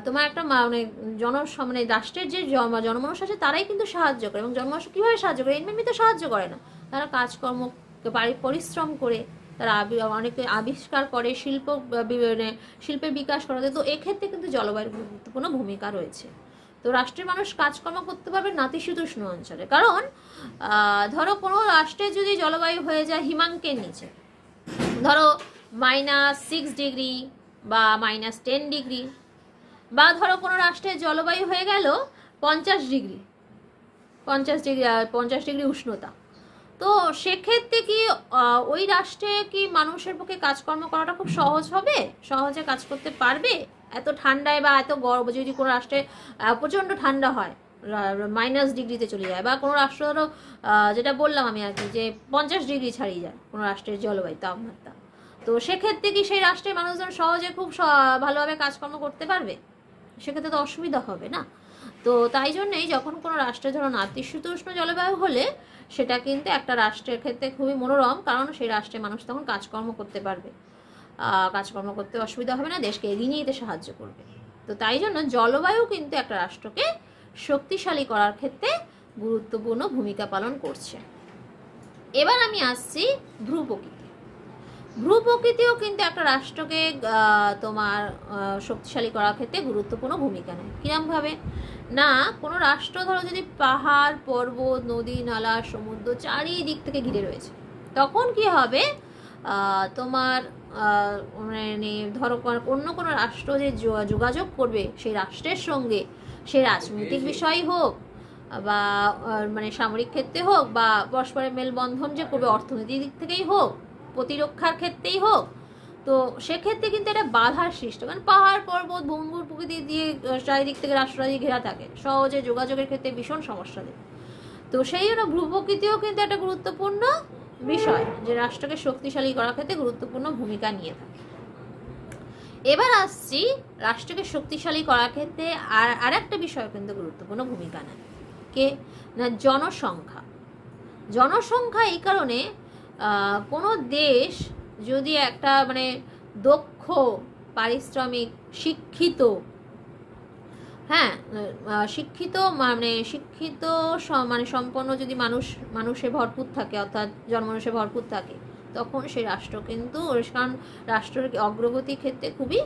তোমার একটা মানে রাষ্ট্রের যে জনমানুষ আছে তারাই কিন্তু সাহায্য করে। এবং জনমানুষ কীভাবে সাহায্য করে? এমনি তো সাহায্য করে না, তারা কাজকর্ম পরিশ্রম করে, তারা অনেকে আবিষ্কার করে, শিল্পের বিকাশ করে। তো এক্ষেত্রে কিন্তু জলবায়ুর গুরুত্বপূর্ণ ভূমিকা রয়েছে। তো রাষ্ট্রের মানুষ কাজকর্ম করতে পারবে নাতিশীতোষ্ণ অঞ্চলে। কারণ ধরো কোনো রাষ্ট্রে যদি জলবায়ু হয়ে যায় হিমাঙ্কের নিচে, ধরো -6 ডিগ্রি বা -10 ডিগ্রি, বা ধরো কোনো রাষ্ট্রের জলবায়ু হয়ে গেল 50 ডিগ্রি উষ্ণতা, তো সেক্ষেত্রে কি ওই রাষ্ট্রে কি মানুষের পক্ষে কাজকর্ম করাটা খুব সহজ হবে? সহজে কাজ করতে পারবে? এত ঠান্ডায় বা এত গরম, যদি কোনো রাষ্ট্রে প্রচণ্ড ঠান্ডা হয়, -ডিগ্রিতে চলে যায়, বা কোনো রাষ্ট্র ধরো যেটা বললাম আমি আর কি, যে 50 ডিগ্রি ছাড়িয়ে যায় কোনো রাষ্ট্রের জলবায়ু তাপমাত্রা, তো সেক্ষেত্রে কি সেই রাষ্ট্রের মানুষজন সহজে খুব ভালোভাবে কাজকর্ম করতে পারবে? সেক্ষেত্রে তো অসুবিধা হবে না। তো তাই জন্যেই যখন কোনো রাষ্ট্রে ধরো নাতিশীতোষ্ণ জলবায়ু হলে সেটা কিন্তু একটা রাষ্ট্রের ক্ষেত্রে খুবই মনোরম, কারণ সেই রাষ্ট্রের মানুষ তখন কাজকর্ম করতে পারবে, কাজকর্ম করতে অসুবিধা হবে না, দেশকে এগিয়ে নিয়ে যেতে সাহায্য করবে। তো তাই জন্য জলবায়ু কিন্তু একটা রাষ্ট্রকে শক্তিশালী করার ক্ষেত্রে গুরুত্বপূর্ণ ভূমিকা পালন করছে। এবার আমি আসছি ভূপ্রকৃতিও কিন্তু একটা রাষ্ট্রকে তোমার শক্তিশালী করার ক্ষেত্রে গুরুত্বপূর্ণ ভূমিকা নেয়। কিরমভাবে না, কোনো রাষ্ট্র ধরো যদি পাহাড়, পর্বত, নদী, নালা, সমুদ্র চারিদিক থেকে ঘিরে রয়েছে, তখন কি হবে, তোমার মানে ধরো অন্য কোনো রাষ্ট্র যে যোগাযোগ করবে সেই রাষ্ট্রের সঙ্গে, সে রাজনৈতিক বিষয় হোক বা মানে সামরিক ক্ষেত্রে হোক, বা পরস্পরের মেলবন্ধন যে করবে অর্থনৈতিক দিক থেকেই হোক, প্রতিরক্ষার ক্ষেত্রেই হোক, তো সেক্ষেত্রে কিন্তু এটা বাধার সৃষ্টি। কারণ পাহাড়, পর্বত, ভঙ্গুর প্রকৃতি দিয়ে চারিদিক থেকে রাষ্ট্ররাজি ঘেরা থাকে, সহজে যোগাযোগের ক্ষেত্রে ভীষণ সমস্যা দেয়। তো সেই জন্য ভূপ্রকৃতিও কিন্তু একটা গুরুত্বপূর্ণ বিষয়, যে রাষ্ট্রকে শক্তিশালী করার ক্ষেত্রে গুরুত্বপূর্ণ ভূমিকা নিয়ে থাকে। এবার আসছি রাষ্ট্রকে শক্তিশালী করার ক্ষেত্রে আর একটা বিষয় কিন্তু গুরুত্বপূর্ণ ভূমিকা নেয়, কে না, জনসংখ্যা। এই কারণে কোনো দেশ যদি একটা মানে দক্ষ, পারিশ্রমিক, শিক্ষিত, হ্যাঁ শিক্ষিত মানে সম্পন্ন যদি মানুষে ভরপুর থাকে, অর্থাৎ জনমানুষে ভরপুর থাকে, তখন সেই রাষ্ট্র কিন্তু, কারণ রাষ্ট্রের অগ্রগতির ক্ষেত্রে খুবই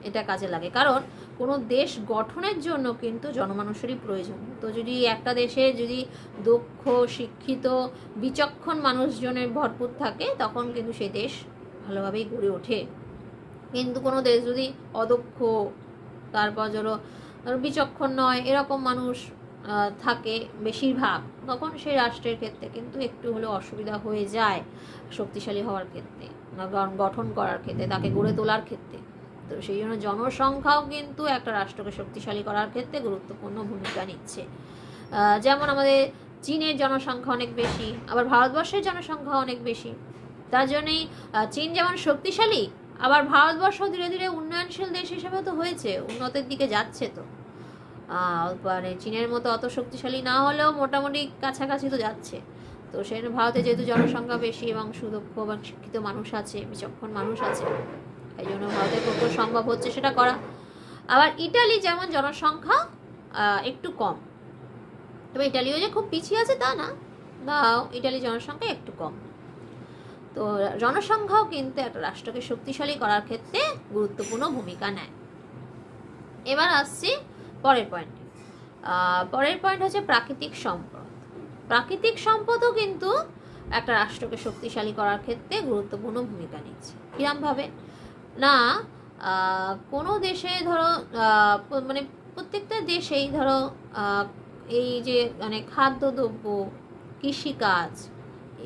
এটা কাজে লাগে। কারণ কোনো দেশ গঠনের জন্য কিন্তু জনমানুষেরই প্রয়োজন। তো যদি একটা দেশে যদি দক্ষ, শিক্ষিত, বিচক্ষণ মানুষজনের ভরপুর থাকে, তখন কিন্তু সেই দেশ ভালোভাবেই গড়ে ওঠে। কিন্তু কোনো দেশ যদি অদক্ষ, তারপর ধরো বিচক্ষণ নয়, এরকম মানুষ থাকে বেশিরভাগ, তখন সেই রাষ্ট্রের ক্ষেত্রে কিন্তু একটু হলেও অসুবিধা হয়ে যায় শক্তিশালী হওয়ার ক্ষেত্রে, গঠন করার ক্ষেত্রে, তাকে গড়ে তোলার ক্ষেত্রে। তো সেই জন্য জনসংখ্যাও কিন্তু একটা রাষ্ট্রকে শক্তিশালী করার ক্ষেত্রে গুরুত্বপূর্ণ ভূমিকা নিচ্ছে। যেমন আমাদের চীনের জনসংখ্যা অনেক বেশি, আবার ভারতবর্ষের জনসংখ্যা অনেক বেশি। তার জন্যই চীন যেমন শক্তিশালী, আবার ভারতবর্ষ ধীরে ধীরে উন্নয়নশীল দেশ হিসেবে তো হয়েছে, উন্নতির দিকে যাচ্ছে। তো মানে চীনের মতো অত শক্তিশালী না হলেও মোটামুটি কাছাকাছি তো যাচ্ছে। তো সেই ভারতে যেহেতু জনসংখ্যা বেশি এবং সুদক্ষ এবং শিক্ষিত মানুষ আছে, বিচক্ষণ মানুষ আছে, এই জন্য ভারতের পক্ষে সম্ভব হচ্ছে সেটা করা। আবার ইটালি যেমন জনসংখ্যা একটু কম, তবে ইটালিও যে খুব পিছিয়ে আছে তা না, ইটালি জনসংখ্যা একটু কম। তো জনসংখ্যাও কিন্তু একটা রাষ্ট্রকে শক্তিশালী করার ক্ষেত্রে গুরুত্বপূর্ণ ভূমিকা নেয়। এবার আসছি পরের পয়েন্টে। পরের পয়েন্ট হচ্ছে প্রাকৃতিক সম্পদ। প্রাকৃতিক সম্পদও কিন্তু একটা রাষ্ট্রকে শক্তিশালী করার ক্ষেত্রে গুরুত্বপূর্ণ ভূমিকা নিচ্ছে। কিরমভাবে না, কোনো দেশে ধরো মানে প্রত্যেকটা দেশেই ধরো এই যে মানে খাদ্যদ্রব্য, কৃষিকাজ,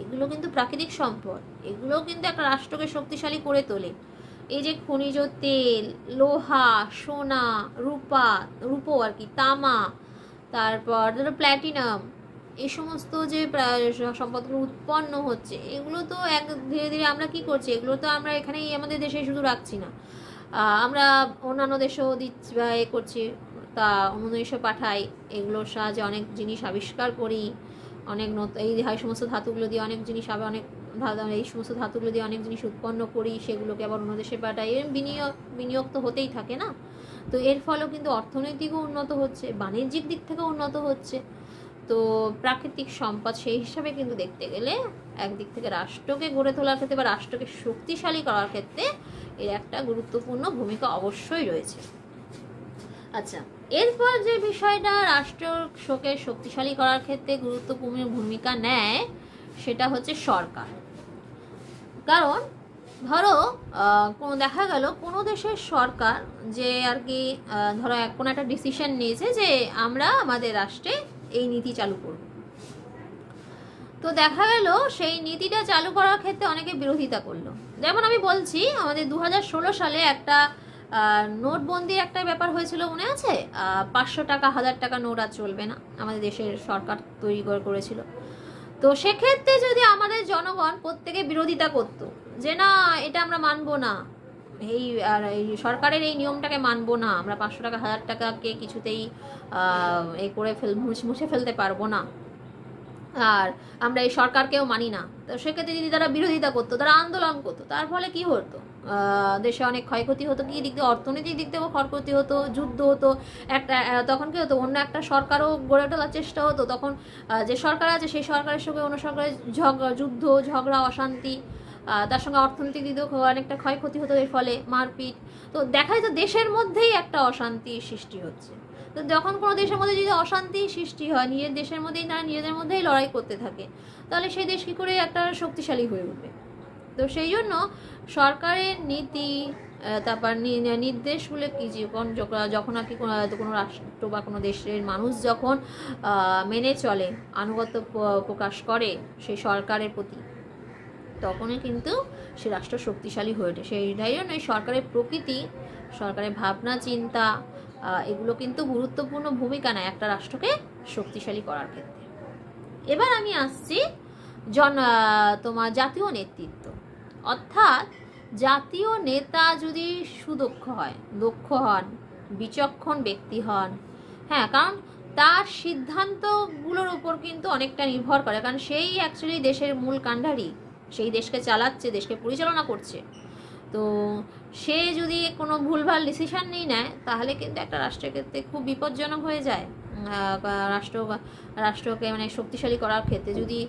এগুলো কিন্তু প্রাকৃতিক সম্পদ, এগুলো কিন্তু একটা রাষ্ট্রকে শক্তিশালী করে তোলে। এই যে খনিজ তেল, লোহা, সোনা, রূপো আর কি, তামা, তারপর ধরো প্ল্যাটিনাম, এই সমস্ত যে সম্পদগুলো উৎপন্ন হচ্ছে, এগুলো তো ধীরে ধীরে আমরা কি করছি, এগুলো তো আমরা এখানেই আমাদের দেশে শুধু রাখছি না, আমরা অন্যান্য দেশেও দিচ্ছি বা এ করছি, তা অন্য দেশে পাঠাই, এগুলোর সাহায্যে অনেক জিনিস আবিষ্কার করি, অনেক এই সমস্ত ধাতুগুলো দিয়ে অনেক জিনিস, আবার অনেক এই সমস্ত ধাতুগুলো দিয়ে অনেক জিনিস উৎপন্ন করি, সেগুলোকে আবার অন্য দেশে পাঠাই। বিনিয়োগ তো হতেই থাকে না। তো এর ফলেও কিন্তু অর্থনৈতিকও উন্নত হচ্ছে, বাণিজ্যিক দিক থেকেও উন্নত হচ্ছে। তো প্রাকৃতিক সম্পদ সেই হিসাবে কিন্তু দেখতে গেলে একদিক থেকে রাষ্ট্রকে গড়ে তোলার ক্ষেত্রে বা রাষ্ট্রকে শক্তিশালী করার ক্ষেত্রে এর একটা গুরুত্বপূর্ণ ভূমিকা অবশ্যই রয়েছে। আচ্ছা, এরপর যে বিষয়টা রাষ্ট্রকে শক্তিশালী করার ক্ষেত্রে গুরুত্বপূর্ণ ভূমিকা নেয় সেটা হচ্ছে সরকার। কারণ ধরো কোনো দেখা গেল কোনো দেশের সরকার যে আর কি ধরো কোনো একটা ডিসিশন নিয়েছে যে আমরা আমাদের রাষ্ট্রে এই নীতি চালু করব। তো দেখা গেল সেই নীতিটা চালু করার ক্ষেত্রে অনেকে বিরোধিতা করলো। যেমন আমি বলছি, আমাদের 2016 সালে একটা নোটবন্দির একটা ব্যাপার হয়েছিল, মনে আছে? 500 টাকা 1000 টাকা নোট আর চলবে না, আমাদের দেশের সরকার তৈরি করেছিল। তো সেক্ষেত্রে যদি আমাদের জনগণ প্রত্যেকে বিরোধিতা করতো যে না, এটা আমরা মানবো না, এই সরকারের এই নিয়মটাকে মানবো না, আমরা 500 টাকা 1000 টাকাকে কিছুতেই এই করে মুছে ফেলতে পারবো না, আর আমরা এই সরকারকেও মানি না। তো সেক্ষেত্রে যদি তারা বিরোধিতা করতো, তারা আন্দোলন করতো, তার ফলে কি হতো, দেশে অনেক ক্ষয়ক্ষতি হতো, কি দিক দিয়ে অর্থনৈতিক দিক থেকেও ক্ষয়ক্ষতি হতো, যুদ্ধ হতো, একটা তখন কি হতো, অন্য একটা সরকারও গড়ে তোলার চেষ্টা হতো। তখন যে সরকার আছে সেই সরকারের সঙ্গে অন্য সরকারের যুদ্ধ, ঝগড়া, অশান্তি, তার সঙ্গে অর্থনৈতিক দিক দিয়েও অনেকটা ক্ষয়ক্ষতি হতো, এর ফলে মারপিট। তো দেখা যায় দেশের মধ্যেই একটা অশান্তির সৃষ্টি হচ্ছে। তো যখন কোনো দেশের মধ্যে যদি অশান্তি সৃষ্টি হয়, নিজের দেশের মধ্যেই তারা নিজেদের মধ্যেই লড়াই করতে থাকে, তাহলে সেই দেশ কী করে একটা শক্তিশালী হয়ে উঠবে? তো সেই জন্য সরকারের নীতি, তারপর নির্দেশগুলো কি, যখন আর কি কোনো রাষ্ট্র বা কোনো দেশের মানুষ যখন মেনে চলে, আনুগত্য প্রকাশ করে সেই সরকারের প্রতি, তখনই কিন্তু সে রাষ্ট্র শক্তিশালী হয়ে ওঠে। সেইটাই জন্য সরকারের প্রকৃতি, সরকারের ভাবনা চিন্তা, এগুলো কিন্তু গুরুত্বপূর্ণ ভূমিকা নেয় একটা রাষ্ট্রকে শক্তিশালী করার ক্ষেত্রে। এবার আমি আসছি তোমার জাতীয় নেতৃত্ব। অর্থাৎ জাতীয় নেতা যদি সুদক্ষ হয়, দক্ষ হন, বিচক্ষণ ব্যক্তি হন, হ্যাঁ, কারণ তার সিদ্ধান্তগুলোর উপর কিন্তু অনেকটা নির্ভর করে, কারণ সেই অ্যাকচুয়ালি দেশের মূল কাণ্ডারি, সেই দেশকে চালাচ্ছে, দেশকে পরিচালনা করছে। তো সে যদি কোনো ভুলভাল ডিসিশন নিয়ে নেয়, তাহলে কিন্তু একটা রাষ্ট্রের ক্ষেত্রে খুব বিপজ্জনক হয়ে যায়। রাষ্ট্রকে মানে শক্তিশালী করার ক্ষেত্রে যদি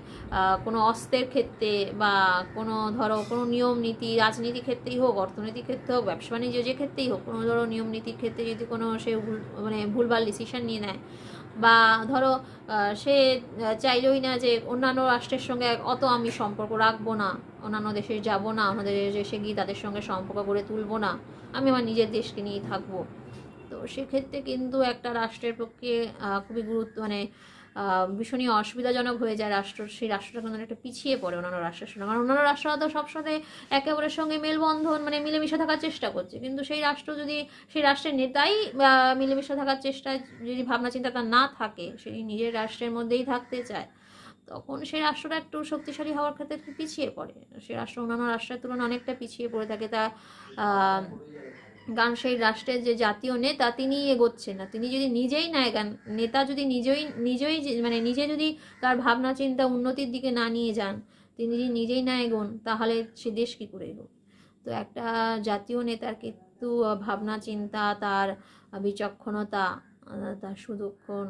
কোনো অস্ত্রের ক্ষেত্রে বা কোনো ধরো কোনো নিয়ম নীতি, রাজনীতির ক্ষেত্রেই হোক, অর্থনৈতিক ক্ষেত্রে হোক, ব্যবসা বাণিজ্য যে ক্ষেত্রেই হোক, কোনো ধরো নিয়ম নীতির ক্ষেত্রে যদি কোনো সে ভুলভাল ডিসিশন নিয়ে নেয়, বা ধরো সে চাইলই না যে অন্যান্য রাষ্ট্রের সঙ্গে অত আমি সম্পর্ক রাখবো না, অন্যান্য দেশে যাব না, আমাদের দেশে গিয়ে তাদের সঙ্গে সম্পর্ক গড়ে তুলবো না, আমি আমার নিজের দেশকে নিয়েই থাকবো। তো সেক্ষেত্রে কিন্তু একটা রাষ্ট্রের পক্ষে খুবই ভীষণই অসুবিধাজনক হয়ে যায় রাষ্ট্র, সেই রাষ্ট্রটা কিন্তু অনেকটা পিছিয়ে পড়ে অন্যান্য রাষ্ট্রের সঙ্গে। কারণ অন্যান্য রাষ্ট্ররা তো সবসময় একে অপরের সঙ্গে মেলবন্ধন মানে মিলেমিশে থাকার চেষ্টা করছে, কিন্তু সেই রাষ্ট্র যদি সেই রাষ্ট্রের নেতাই মিলেমিশে থাকার চেষ্টায় যদি ভাবনা চিন্তাটা না থাকে, সেই নিজের রাষ্ট্রের মধ্যেই থাকতে চায়, তখন সেই রাষ্ট্রটা একটু শক্তিশালী হওয়ার ক্ষেত্রে একটু পিছিয়ে পড়ে। সেই রাষ্ট্র অন্যান্য রাষ্ট্রের তুলনায় অনেকটা পিছিয়ে পড়ে থাকে। তা কারণ সেই রাষ্ট্রের যে জাতীয় নেতা তিনি এগোচ্ছেন না, তিনি যদি নিজেই নেতা যদি নিজেই মানে নিজে যদি তার ভাবনা চিন্তা উন্নতির দিকে না নিয়ে যান, তিনি যদি নিজেই না এগোন, তাহলে সে দেশ কী করে এগোবে? তো একটা জাতীয় নেতার কিন্তু ভাবনা চিন্তা, তার বিচক্ষণতা, তার সুদক্ষণ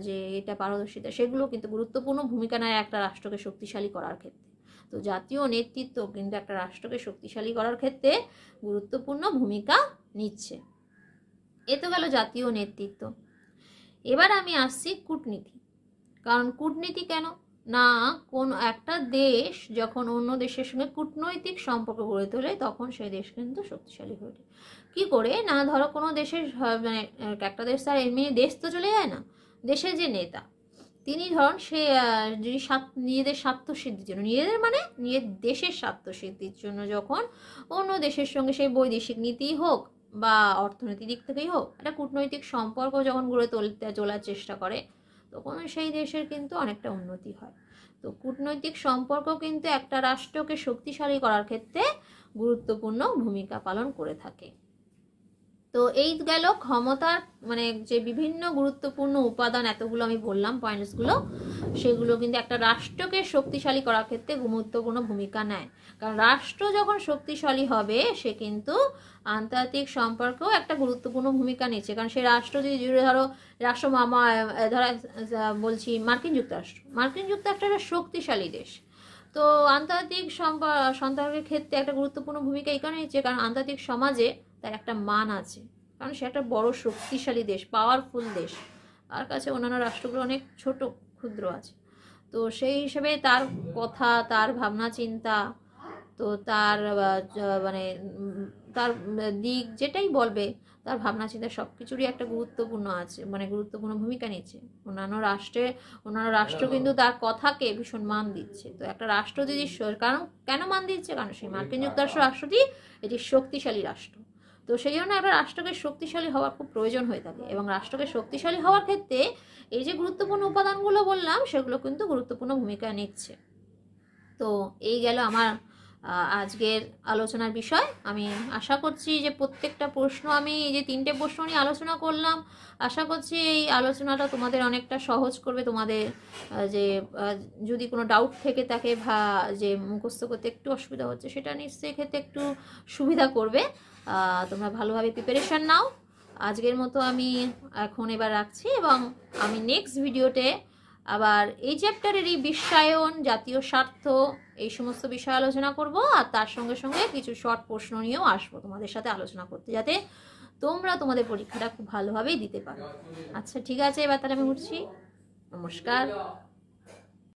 যে এটা পারদর্শিতা, সেগুলো কিন্তু গুরুত্বপূর্ণ ভূমিকা নেয় একটা রাষ্ট্রকে শক্তিশালী করার ক্ষেত্রে। তো জাতীয় নেতৃত্ব কিন্তু একটা রাষ্ট্রকে শক্তিশালী করার ক্ষেত্রে গুরুত্বপূর্ণ ভূমিকা নিচ্ছে। এ তো গেল জাতীয় নেতৃত্ব। এবার আমি আসছি কূটনীতি। কারণ কূটনীতি কেন না, কোন একটা দেশ যখন অন্য দেশের সঙ্গে কূটনৈতিক সম্পর্ক গড়ে তোলে, তখন সেই দেশ কিন্তু শক্তিশালী হয়ে ওঠে। কী করে না, ধরো কোনো দেশের মানে একটা দেশ তার এমনি দেশ তো চলে যায় না, দেশের যে নেতা তিনি ধরুন সে যদি নিজেদের স্বার্থ সিদ্ধির জন্য, নিজেদের মানে নিজের দেশের স্বার্থ সিদ্ধির জন্য যখন অন্য দেশের সঙ্গে সেই বৈদেশিক নীতি হোক বা অর্থনৈতিক দিক থেকেই হোক একটা কূটনৈতিক সম্পর্ক যখন গড়ে তোলার চেষ্টা করে, তখন সেই দেশের কিন্তু অনেকটা উন্নতি হয়। তো কূটনৈতিক সম্পর্ক কিন্তু একটা রাষ্ট্রকে শক্তিশালী করার ক্ষেত্রে গুরুত্বপূর্ণ ভূমিকা পালন করে থাকে। তো এই গেল ক্ষমতার মানে যে বিভিন্ন গুরুত্বপূর্ণ উপাদান, এতগুলো আমি বললাম পয়েন্টসগুলো, সেগুলো কিন্তু একটা রাষ্ট্রকে শক্তিশালী করার ক্ষেত্রে গুরুত্বপূর্ণ ভূমিকা নেয়। কারণ রাষ্ট্র যখন শক্তিশালী হবে, সে কিন্তু আন্তর্জাতিক সম্পর্কেও একটা গুরুত্বপূর্ণ ভূমিকা নিচ্ছে। কারণ সেই রাষ্ট্র যদি ধরো রাষ্ট্র ধরো বলছি মার্কিন যুক্তরাষ্ট্র একটা শক্তিশালী দেশ, তো আন্তর্জাতিক সম্পর্কের ক্ষেত্রে একটা গুরুত্বপূর্ণ ভূমিকা এই কারণে নিচ্ছে কারণ আন্তর্জাতিক সমাজে তার একটা মান আছে, কারণ সে একটা বড় শক্তিশালী দেশ, পাওয়ারফুল দেশ, তার কাছে অন্যান্য রাষ্ট্রগুলো অনেক ছোট ক্ষুদ্র আছে। তো সেই হিসেবে তার কথা, তার ভাবনা চিন্তা, তো তার মানে তার দিক যেটাই বলবে, তার ভাবনা চিন্তা সব কিছুরই একটা গুরুত্বপূর্ণ আছে, মানে গুরুত্বপূর্ণ ভূমিকা নিচ্ছে। অন্যান্য রাষ্ট্র কিন্তু তার কথাকে ভীষণ মান দিচ্ছে। তো একটা রাষ্ট্র যদি কারণ কেন মান দিচ্ছে, কারণ সেই মার্কিন যুক্তরাষ্ট্র রাষ্ট্রটি এটি শক্তিশালী রাষ্ট্র। তো সেই জন্য একটা রাষ্ট্রকে শক্তিশালী হওয়ার খুব প্রয়োজন হয়ে থাকে, এবং রাষ্ট্রকে শক্তিশালী হওয়ার ক্ষেত্রে এই যে গুরুত্বপূর্ণ উপাদানগুলো বললাম, সেগুলো কিন্তু গুরুত্বপূর্ণ ভূমিকা নিচ্ছে। তো এই গেল আমার আজকের আলোচনার বিষয়। আমি আশা করছি যে প্রত্যেকটা প্রশ্ন, আমি এই যে 3টে প্রশ্ন নিয়ে আলোচনা করলাম, আশা করছি এই আলোচনাটা তোমাদের অনেকটা সহজ করবে। তোমাদের যে যদি কোনো ডাউট থেকে থাকে বা যে মুখস্থ করতে একটু অসুবিধা হচ্ছে, সেটা নিশ্চয়ই ক্ষেত্রে একটু সুবিধা করবে। তোমরা ভালোভাবে প্রিপারেশান নাও। আজকের মতো আমি এবার রাখছি, এবং আমি নেক্সট ভিডিওতে আবার এই চ্যাপ্টারেরই বিশ্বায়ন, জাতীয় স্বার্থ, এই সমস্ত বিষয় আলোচনা করব, আর তার সঙ্গে সঙ্গে কিছু শর্ট প্রশ্ন নিয়েও আসবো তোমাদের সাথে আলোচনা করতে, যাতে তোমরা তোমাদের পরীক্ষাটা খুব ভালোভাবেই দিতে পারো। আচ্ছা ঠিক আছে, এবার তাহলে আমি উঠছি। নমস্কার।